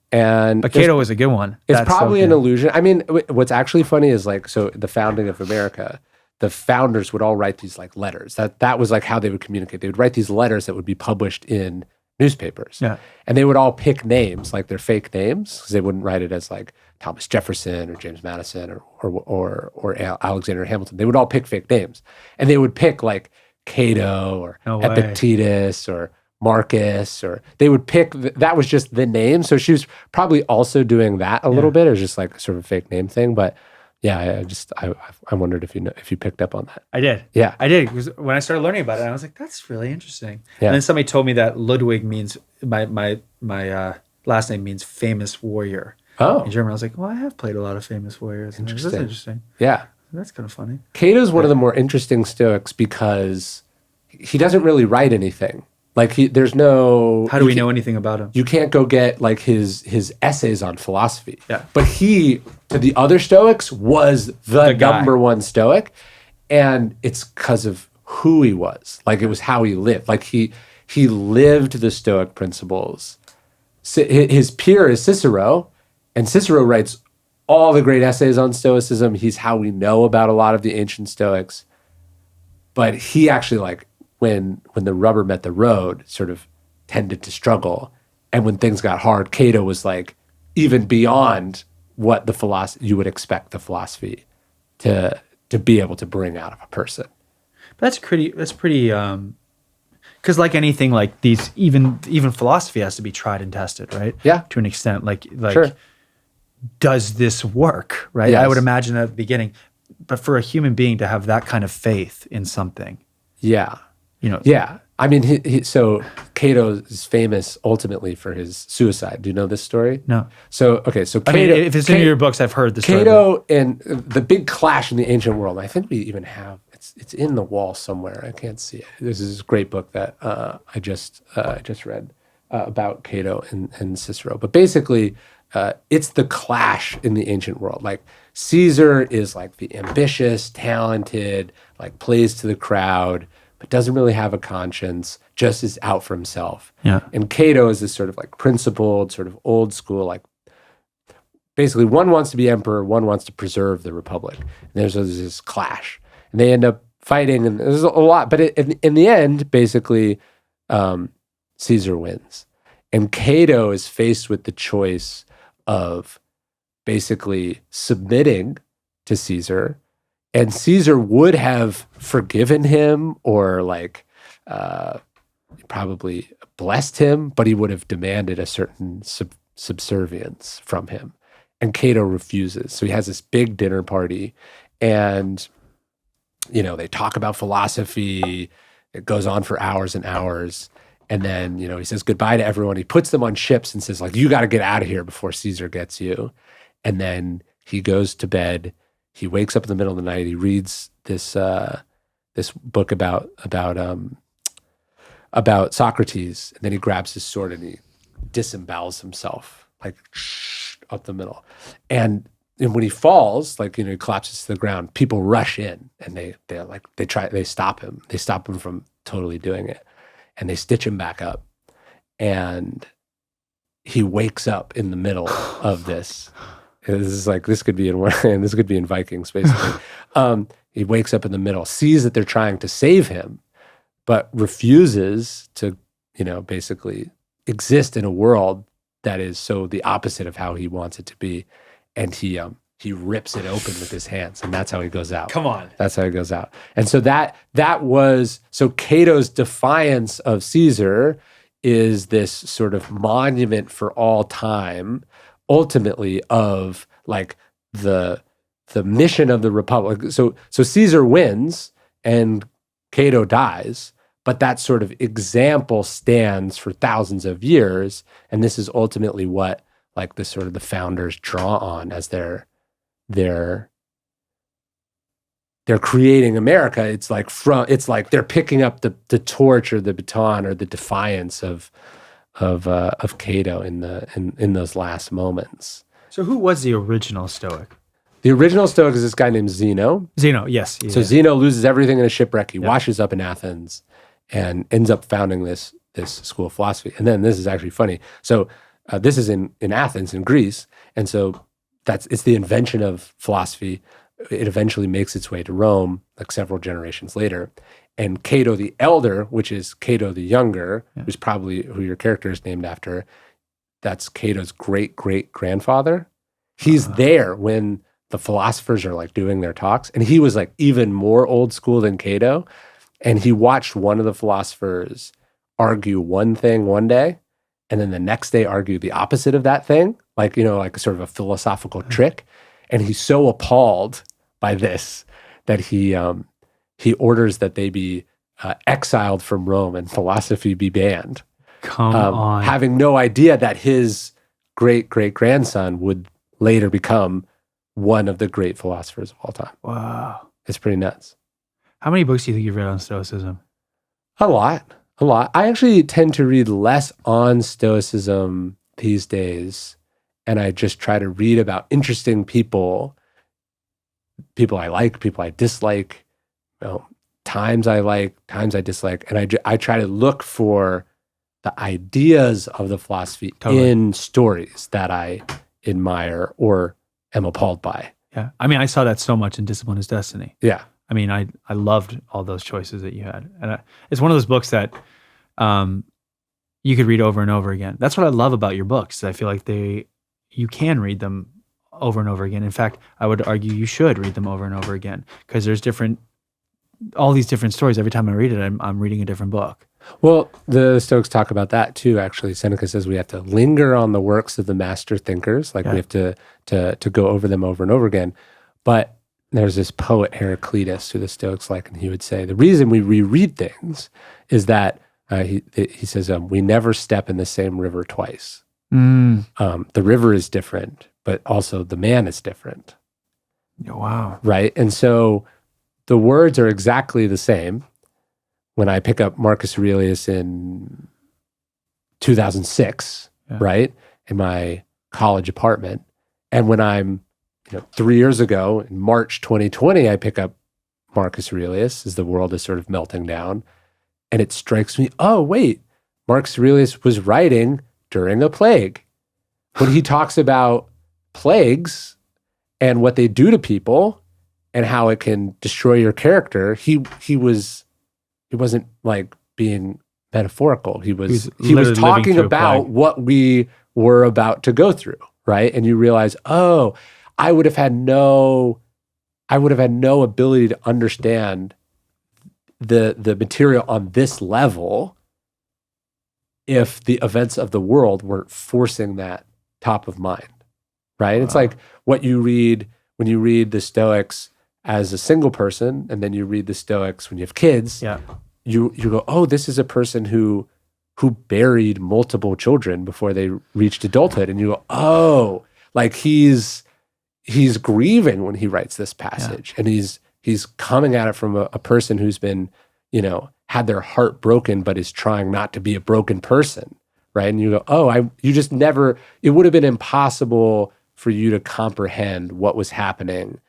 But Cato was a good one. It's probably an illusion. I mean, what's actually funny is so the founding of America, the founders would all write these like letters. That was like how they would communicate. They would write these letters that would be published in newspapers. Yeah. And they would all pick names, like their fake names, because they wouldn't write it as like Thomas Jefferson or James Madison or Alexander Hamilton. They would all pick fake names. And they would pick like Cato or Epictetus or Marcus, or they would pick, that was just the name. So she was probably also doing that a little bit. It was just like sort of a fake name thing. But yeah, I wondered if you picked up on that. I did. Yeah. I did, because when I started learning about it, I was like, that's really interesting. Yeah. And then somebody told me that Ludwig means, my last name means famous warrior. Oh. In German. I was like, well, I have played a lot of famous warriors. Interesting. That's interesting. Yeah. That's kind of funny. Cato's one of the more interesting Stoics because he doesn't really write anything. Like there's no. How do we know anything about him? You can't go get like his essays on philosophy. Yeah. But he, to the other Stoics, was the number one Stoic, and it's because of who he was. Like it was how he lived. Like he lived the Stoic principles. His peer is Cicero, and Cicero writes all the great essays on Stoicism. He's how we know about a lot of the ancient Stoics. But he actually like. When the rubber met the road, sort of tended to struggle. And when things got hard, Cato was like even beyond what the philosophy you would expect the philosophy to be able to bring out of a person. But that's pretty because like anything like these, even philosophy has to be tried and tested, right? Yeah. To an extent, like sure. Does this work, right? Yes. I would imagine at the beginning, but for a human being to have that kind of faith in something. Yeah. Yeah. I mean, so Cato is famous ultimately for his suicide. Do you know this story? No. So Cato, I mean, if it's in your books, I've heard the story. Cato and the big clash in the ancient world. I think we even have it's in the wall somewhere. I can't see it. This is a great book that I just read about Cato and Cicero. But basically, it's the clash in the ancient world. Like Caesar is like the ambitious, talented, like plays to the crowd, but doesn't really have a conscience, just is out for himself. Yeah. And Cato is this sort of like principled, sort of old school, like basically one wants to be emperor, one wants to preserve the republic. And there's this clash. And they end up fighting, and there's a lot. But in the end, basically, Caesar wins. And Cato is faced with the choice of basically submitting to Caesar, and Caesar would have forgiven him or like probably blessed him, but he would have demanded a certain subservience from him. And Cato refuses. So he has this big dinner party, and they talk about philosophy. It goes on for hours and hours. And then, he says goodbye to everyone. He puts them on ships and says, like, you got to get out of here before Caesar gets you. And then he goes to bed. He wakes up in the middle of the night. He reads this book about Socrates. And then he grabs his sword and he disembowels himself, like up the middle. And when he falls, like, he collapses to the ground, people rush in and they stop him. They stop him from totally doing it. And they stitch him back up. And he wakes up in the middle of this. This could be in Vikings, basically. He wakes up in the middle, sees that they're trying to save him, but refuses to, basically exist in a world that is so the opposite of how he wants it to be. And he rips it open with his hands, and that's how he goes out. Come on. That's how he goes out. And so that was Cato's defiance of Caesar is this sort of monument for all time, ultimately, of like the mission of the Republic. So Caesar wins and Cato dies, but that sort of example stands for thousands of years, and this is ultimately what like the sort of the founders draw on as they're creating America. It's like they're picking up the torch or the baton or the defiance of Cato in those last moments. So who was the original Stoic? The original Stoic is this guy named Zeno. Zeno, yes. So Zeno loses everything in a shipwreck. He washes up in Athens and ends up founding this school of philosophy. And then this is actually funny. So this is in Athens, in Greece. And so it's the invention of philosophy. It eventually makes its way to Rome, like several generations later. And Cato the Elder, which is Cato the Younger, who's probably who your character is named after, that's Cato's great-great-grandfather. He's there when the philosophers are like doing their talks. And he was like even more old school than Cato. And he watched one of the philosophers argue one thing one day, and then the next day argue the opposite of that thing, like, like sort of a philosophical trick. And he's so appalled by this that he orders that they be exiled from Rome and philosophy be banned. Come on. Having no idea that his great-great-grandson would later become one of the great philosophers of all time. Wow. It's pretty nuts. How many books do you think you've read on Stoicism? A lot. I actually tend to read less on Stoicism these days, and I just try to read about interesting people I like, people I dislike, times I like, times I dislike, and I try to look for the ideas of the philosophy in stories that I admire or am appalled by. Yeah. I mean, I saw that so much in Discipline is Destiny. Yeah. I mean, I loved all those choices that you had. And it's one of those books that you could read over and over again. That's what I love about your books. I feel like you can read them over and over again. In fact, I would argue you should read them over and over again because there's all these different stories. Every time I read it, I'm reading a different book. Well, the Stoics talk about that too, actually. Seneca says we have to linger on the works of the master thinkers. Like we have to go over them over and over again. But there's this poet Heraclitus who the Stoics like, and he would say, the reason we reread things is that, he says, we never step in the same river twice. The river is different, but also the man is different. Wow. Right? And so the words are exactly the same. When I pick up Marcus Aurelius in 2006, right, in my college apartment, and when I'm 3 years ago, in March 2020, I pick up Marcus Aurelius as the world is sort of melting down. And it strikes me, oh, wait, Marcus Aurelius was writing during a plague. When he talks about plagues and what they do to people and how it can destroy your character, he wasn't like being metaphorical. He was talking about what we were about to go through, right? And you realize, oh, I would have had no ability to understand the material on this level if the events of the world weren't forcing that top of mind, right? Wow. It's like what you read when you read the Stoics as a single person, and then you read the Stoics when you have kids. Yeah. You go, oh, this is a person who who buried multiple children before they reached adulthood. And you go, oh, like he's grieving when he writes this passage, and he's coming at it from a person who's been, had their heart broken, but is trying not to be a broken person, right? And you go, oh, you just never, it would have been impossible for you to comprehend what was happening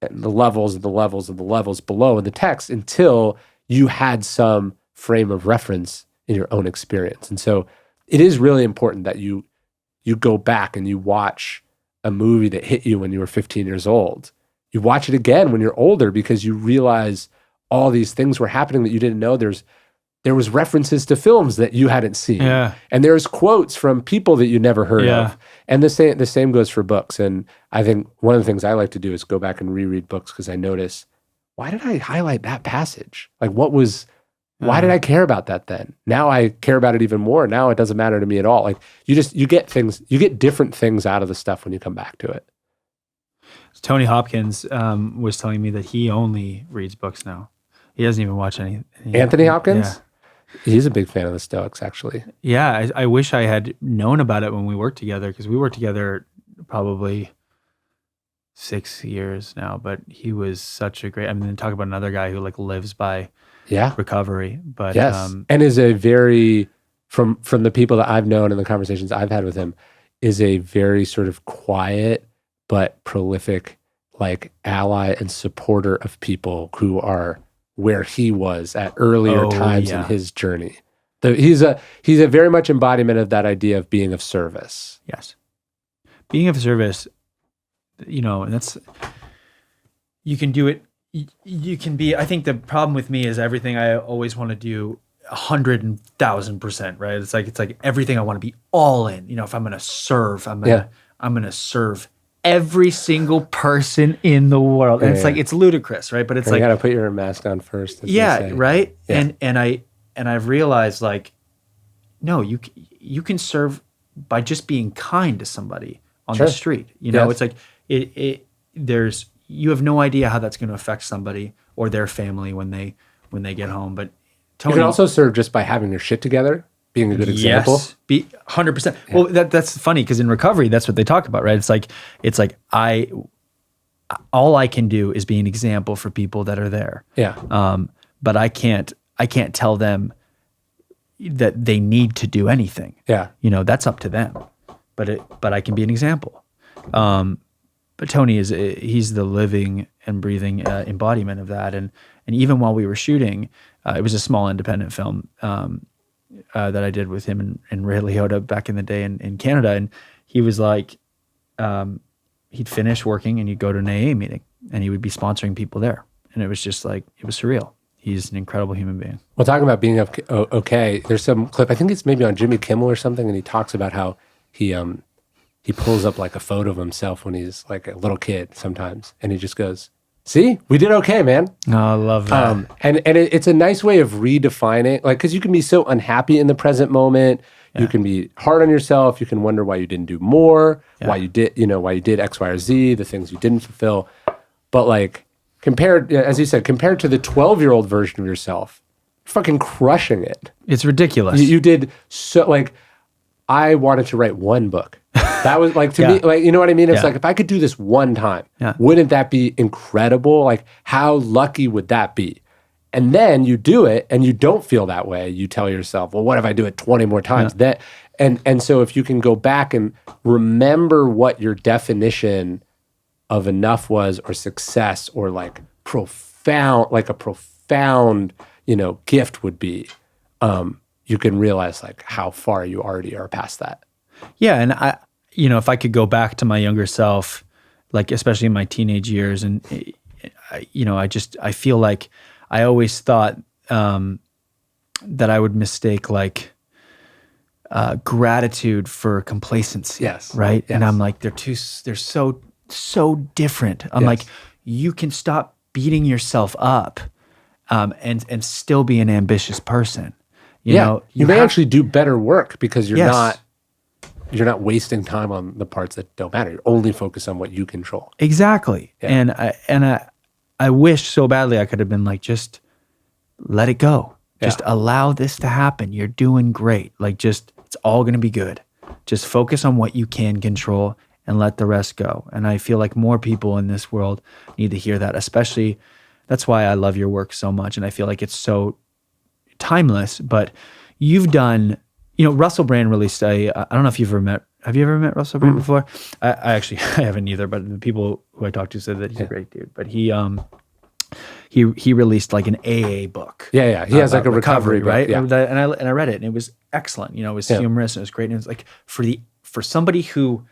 and the levels and the levels and the levels below in the text until you had some frame of reference in your own experience. And so it is really important that you go back and you watch a movie that hit you when you were 15 years old. You watch it again when you're older because you realize all these things were happening that you didn't know. There was references to films that you hadn't seen. Yeah. And there's quotes from people that you never heard of. And the same goes for books. And I think one of the things I like to do is go back and reread books because I notice, why did I highlight that passage? Like why did I care about that then? Now I care about it even more. Now it doesn't matter to me at all. Like you get different things out of the stuff when you come back to it. Tony Hopkins was telling me that he only reads books now. He doesn't even watch any. Anthony Hopkins? Yeah. He's a big fan of the Stoics, actually. Yeah, I wish I had known about it when we worked together, because we worked together probably 6 years now, but he was such a great, talk about another guy who like lives by recovery. But yes, and is a very, from the people that I've known and the conversations I've had with him, is a very sort of quiet but prolific like ally and supporter of people who are where he was at earlier times in his journey. He's a very much embodiment of that idea of being of service. Yes. Being of service, and that's, you can do it. You can be, I think the problem with me is everything I always want to do 100,000%, right? It's like everything I want to be all in. If I'm going to serve, I'm going to serve every single person in the world. And it's like, it's ludicrous, right? But it's you gotta put your mask on first. Right. Yeah. And I've realized like, no, you can serve by just being kind to somebody on the street. It's like you have no idea how that's going to affect somebody or their family when they get home. But Tony, you can also serve just by having your shit together. Being a good example. Yes, be 100%. Yeah. Well, that's funny because in recovery, that's what they talk about, right? It's like all I can do is be an example for people that are there. Yeah. But I can't tell them that they need to do anything. Yeah. That's up to them. But I can be an example. But Tony he's the living and breathing embodiment of that. And even while we were shooting, it was a small independent film. That I did with him and Ray Liotta back in the day in Canada. And he was like, he'd finish working and he'd go to an AA meeting and he would be sponsoring people there. And it was just like, it was surreal. He's an incredible human being. Well, talking about being okay, there's some clip, I think it's maybe on Jimmy Kimmel or something, and he talks about how he pulls up like a photo of himself when he's like a little kid sometimes. And he just goes, see, we did okay, man. Oh, I love that. And it's a nice way of redefining, like, because you can be so unhappy in the present moment. Yeah. You can be hard on yourself. You can wonder why you didn't do more, why you did X, Y, or Z, the things you didn't fulfill. But like, as you said, compared to the 12-year-old version of yourself, you're fucking crushing it. It's ridiculous. You did so, like, I wanted to write one book. That was like, to me, like, you know what I mean? It's like, if I could do this one time, wouldn't that be incredible? Like, how lucky would that be? And then you do it and you don't feel that way. You tell yourself, well, what if I do it 20 more times? And so if you can go back and remember what your definition of enough was, or success, or like a profound, gift would be, you can realize like how far you already are past that. Yeah. And if I could go back to my younger self, like especially in my teenage years, and I feel like I always thought that I would mistake like gratitude for complacency. Yes. Right. Yes. And I'm like, they're so different. I'm like, you can stop beating yourself up and still be an ambitious person. You may actually do better work because you're not wasting time on the parts that don't matter. You're only focused on what you control. Exactly. Yeah. And I wish so badly I could have been like, just let it go. Just allow this to happen. You're doing great. Like it's all going to be good. Just focus on what you can control and let the rest go. And I feel like more people in this world need to hear that, especially that's why I love your work so much. And I feel like it's so timeless, but you've done, Russell Brand released I don't know if have you ever met Russell Brand before? I actually, I haven't either, but the people who I talked to said that he's a great dude, but he released like an AA book. Yeah. He has like a recovery book, right? Yeah. And I read it and it was excellent. It was humorous and it was great. And it was like for somebody who,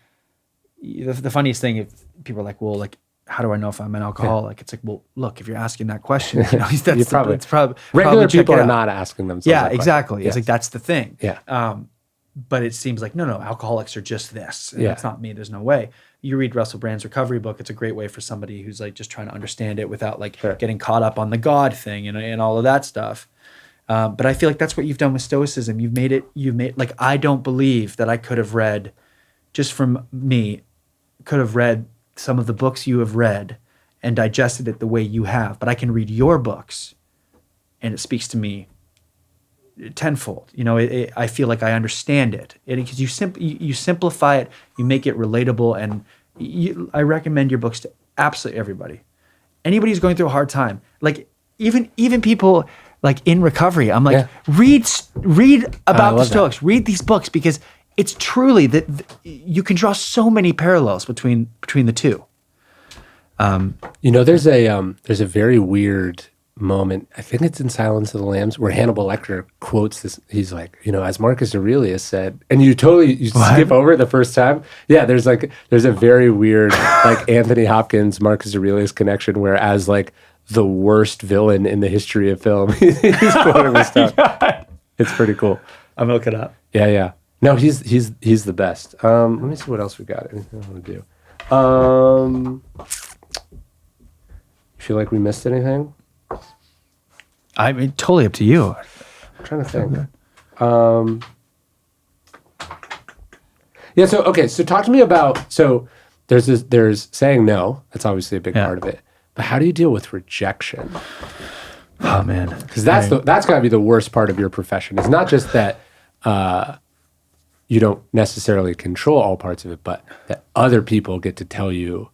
the funniest thing, if people are like, well, like, how do I know if I'm an alcoholic? It's like, well, look, if you're asking that question, it's probably regular people are not asking themselves. Yeah, exactly. Yes. It's like, that's the thing. Yeah. But it seems like, no, alcoholics are just this. And it's not me. There's no way. You read Russell Brand's recovery book. It's a great way for somebody who's like just trying to understand it without like getting caught up on the God thing and all of that stuff. But I feel like that's what you've done with Stoicism. You've made like, I don't believe that I could have read, just from me, could have read some of the books you have read and digested it the way you have, but I can read your books and it speaks to me tenfold. I feel like I understand it because you simplify it, you make it relatable, and I recommend your books to absolutely everybody. Anybody who's going through a hard time, like even people like in recovery, I'm like, read about the Stoics, read these books, because it's truly that you can draw so many parallels between the two. There's a very weird moment, I think it's in Silence of the Lambs, where Hannibal Lecter quotes this. He's like, as Marcus Aurelius said, and you skip over it the first time. Yeah, there's a very weird like Anthony Hopkins, Marcus Aurelius connection, where as like the worst villain in the history of film, he's quoting this stuff. It's pretty cool. I'll look it up. Yeah. No, he's the best. Let me see what else we got. Anything I want to do? You feel like we missed anything? I mean, totally up to you. I'm trying to think. Yeah. So okay. So talk to me about. So there's saying no. That's obviously a big part of it. But how do you deal with rejection? Oh man, because that's got to be the worst part of your profession. It's not just that you don't necessarily control all parts of it, but that other people get to tell you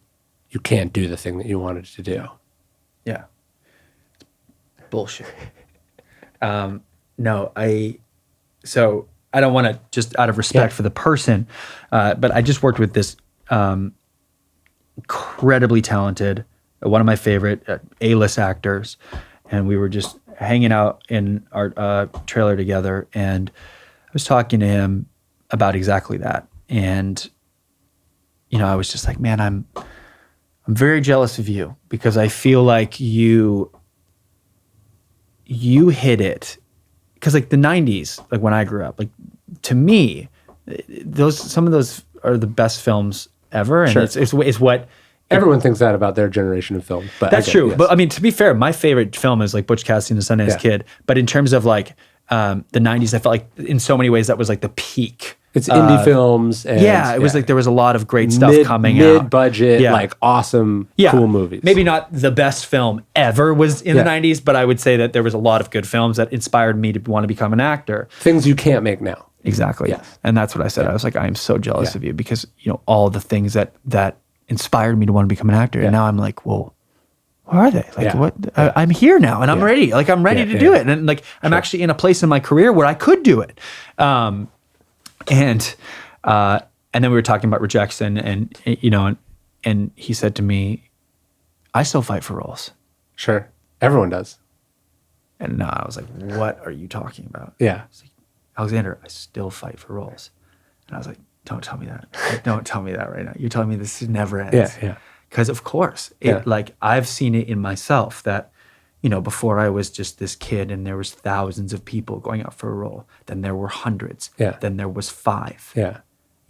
you can't do the thing that you wanted to do. Yeah. Bullshit. No, I don't want to, just out of respect for the person, but I just worked with this incredibly talented, one of my favorite A-list actors, and we were just hanging out in our trailer together, and I was talking to him about exactly that. And, I was just like, man, I'm very jealous of you, because I feel like you hit it. Because like the 90s, like when I grew up, like to me, some of those are the best films ever. And it's what everyone thinks that about their generation of film. But that's true. Yes. But I mean, to be fair, my favorite film is like Butch Cassidy and the Sundance Kid. But in terms of like the 90s, I felt like in so many ways that was like the peak. It's indie films. And, it was like there was a lot of great stuff coming out. Mid-budget, like awesome, cool movies. Maybe not the best film ever was in the 90s, but I would say that there was a lot of good films that inspired me to want to become an actor. Things you can't make now. Exactly. Yes. And that's what I said. I was like, I am so jealous of you, because, all the things that inspired me to want to become an actor. And now I'm like, well, where are they? Like what? I'm here now and I'm ready. Like I'm ready to do it. And like, I'm actually in a place in my career where I could do it. And then we were talking about rejection, and he said to me, I still fight for roles. Sure. Everyone does. And I was like, what are you talking about? Yeah. Like, Alexander, I still fight for roles. And I was like, don't tell me that. Like, don't tell me that right now. You're telling me this never ends. Yeah. Because of course, like I've seen it in myself that, before I was just this kid and there was thousands of people going out for a role, then there were hundreds, then there was 5,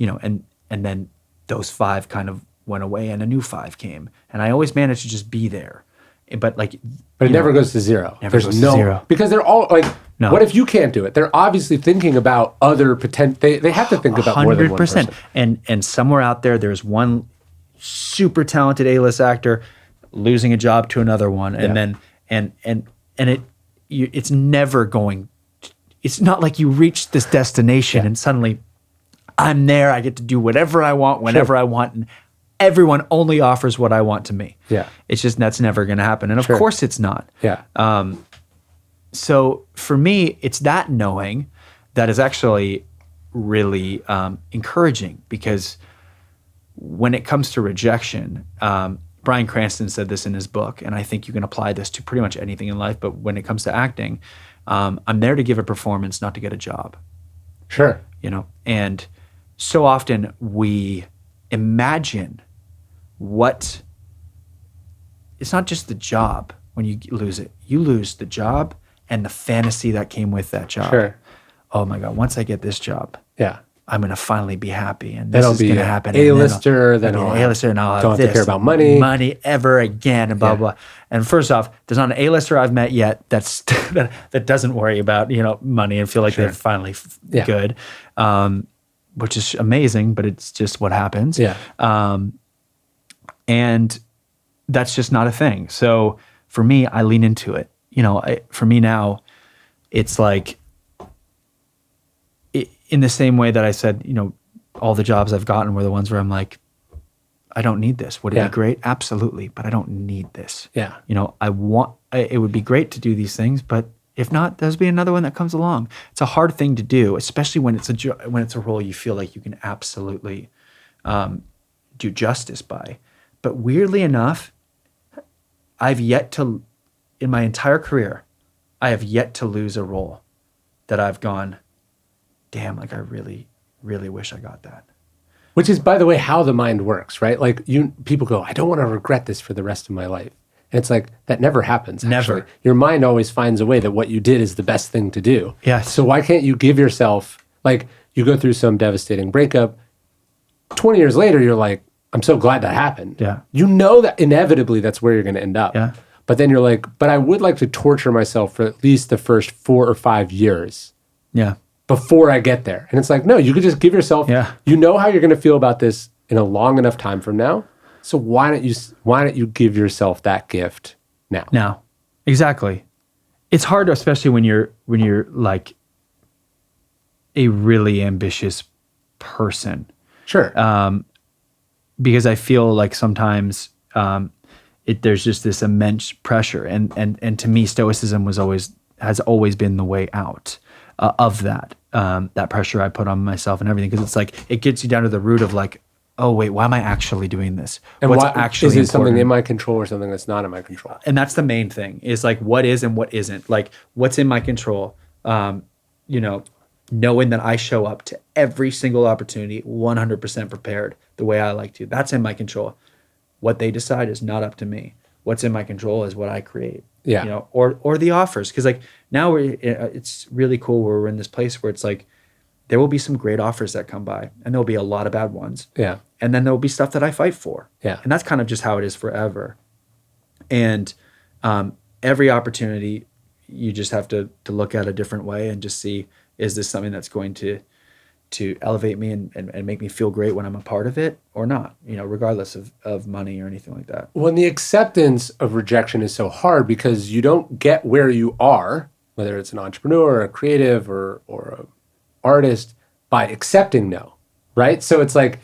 and then those 5 kind of went away and a new 5 came, and I always managed to just be there, but it never goes to zero. Never goes to zero. Because they're all like, what if you can't do it? They're obviously thinking about other potential. They have to think about more than one person. And somewhere out there, there's one super talented A-list actor losing a job to another one, and then. And it's never going, it's not like you reach this destination and suddenly I'm there, I get to do whatever I want, whenever I want, and everyone only offers what I want to me. Yeah. It's just, that's never going to happen. And of course it's not. Yeah. So for me, it's that knowing that is actually really encouraging, because when it comes to rejection, Bryan Cranston said this in his book, and I think you can apply this to pretty much anything in life, but when it comes to acting, I'm there to give a performance, not to get a job. Sure. You know, and so often we imagine what, it's not just the job when you lose it. You lose the job and the fantasy that came with that job. Sure. Oh my God, once I get this job, I'm going to finally be happy, and this is going to happen. A-lister, then I'll A-lister, and I'll don't have to care about money ever again, and blah, blah. And first off, there's not an A-lister I've met yet that doesn't worry about, money and feel like they're finally good, which is amazing, but it's just what happens. Yeah. And that's just not a thing. So for me, I lean into it. For me now, it's like, in the same way that I said, all the jobs I've gotten were the ones where I'm like, I don't need this. Would it be great? Absolutely. But I don't need this. Yeah. It would be great to do these things, but if not, there's be another one that comes along. It's a hard thing to do, especially when it's a role you feel like you can absolutely do justice by. But weirdly enough, in my entire career, I have yet to lose a role that I've gone, damn, like I really, really wish I got that. Which is, by the way, how the mind works, right? Like people go, I don't want to regret this for the rest of my life. And it's like, that never happens. Never. Actually. Your mind always finds a way that what you did is the best thing to do. Yes. So why can't you give yourself, like you go through some devastating breakup, 20 years later, you're like, I'm so glad that happened. Yeah. You know that inevitably that's where you're going to end up. Yeah. But then you're like, but I would like to torture myself for at least the first 4 or 5 years. Yeah. Before I get there. And it's like, no, you could just give yourself, you know how you're going to feel about this in a long enough time from now. So why don't you give yourself that gift now? Now. Exactly. It's hard, especially when you're like a really ambitious person. Sure. Because I feel like sometimes there's just this immense pressure. And to me, Stoicism has always been the way out of that pressure I put on myself and everything, because it's like it gets you down to the root of like, oh wait, why am I actually doing this? And what's actually is it important? something in my control or something that's not in my control? And that's the main thing, is like what is and what isn't. Like what's in my control, knowing that I show up to every single opportunity 100% prepared the way I like to. That's in my control. What they decide is not up to me. What's in my control is what I create. Yeah. Or the offers. Because like now it's really cool where we're in this place where it's like there will be some great offers that come by, and there'll be a lot of bad ones. Yeah. And then there'll be stuff that I fight for. Yeah. And that's kind of just how it is forever. And every opportunity, you just have to look at a different way and just see, is this something that's going to elevate me and make me feel great when I'm a part of it or not, regardless of money or anything like that. When the acceptance of rejection is so hard because you don't get where you are, whether it's an entrepreneur or a creative or a artist, by accepting no, right? So it's like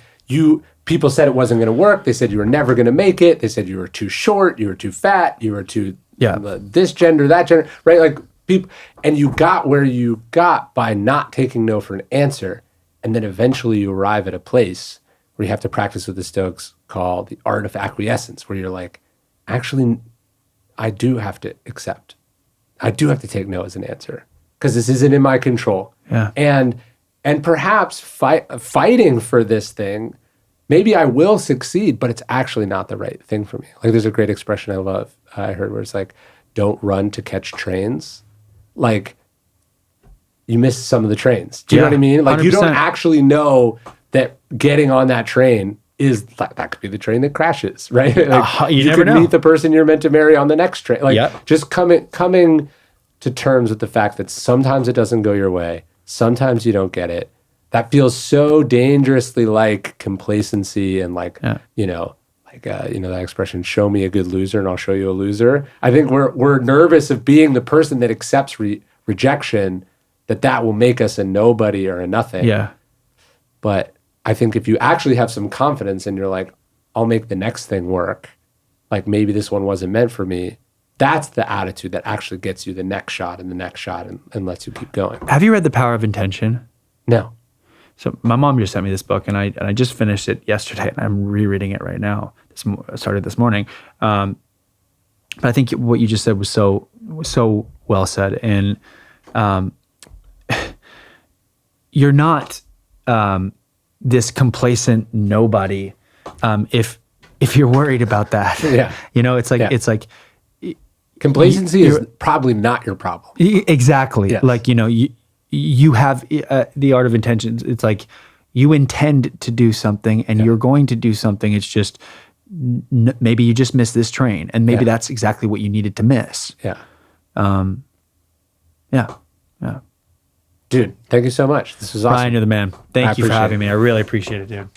people said it wasn't going to work. They said you were never going to make it. They said you were too short, you were too fat, you were too this gender, that gender, right? Like people, and you got where you got by not taking no for an answer. And then eventually you arrive at a place where you have to practice what the Stoics call the art of acquiescence, where you're like, actually, I do have to accept. I do have to take no as an answer because this isn't in my control. Yeah. And perhaps fighting for this thing, maybe I will succeed, but it's actually not the right thing for me. Like there's a great expression I love, I heard, where it's like, don't run to catch trains. Like, you miss some of the trains. Do you know what I mean? Like 100%. You don't actually know that getting on that train is that could be the train that crashes, right? Like, you could meet the person you're meant to marry on the next train. Like just coming to terms with the fact that sometimes it doesn't go your way. Sometimes you don't get it. That feels so dangerously like complacency and like like, that expression, show me a good loser and I'll show you a loser. I think we're nervous of being the person that accepts rejection, that will make us a nobody or a nothing. Yeah. But I think if you actually have some confidence and you're like, I'll make the next thing work, like maybe this one wasn't meant for me, that's the attitude that actually gets you the next shot and the next shot and lets you keep going. Have you read The Power of Intention? No. So my mom just sent me this book, and I just finished it yesterday, and I'm rereading it right now. I started this morning. But I think what you just said was so well said. And you're not this complacent nobody if you're worried about that. Yeah. It's like complacency is probably not your problem. Exactly. Yes. Like, you have the art of intentions. It's like you intend to do something and you're going to do something. It's just maybe you just missed this train, and maybe that's exactly what you needed to miss. Yeah. Yeah. Dude, thank you so much. This was awesome. Ryan, you're the man. Thank you for having me. I really appreciate it, dude.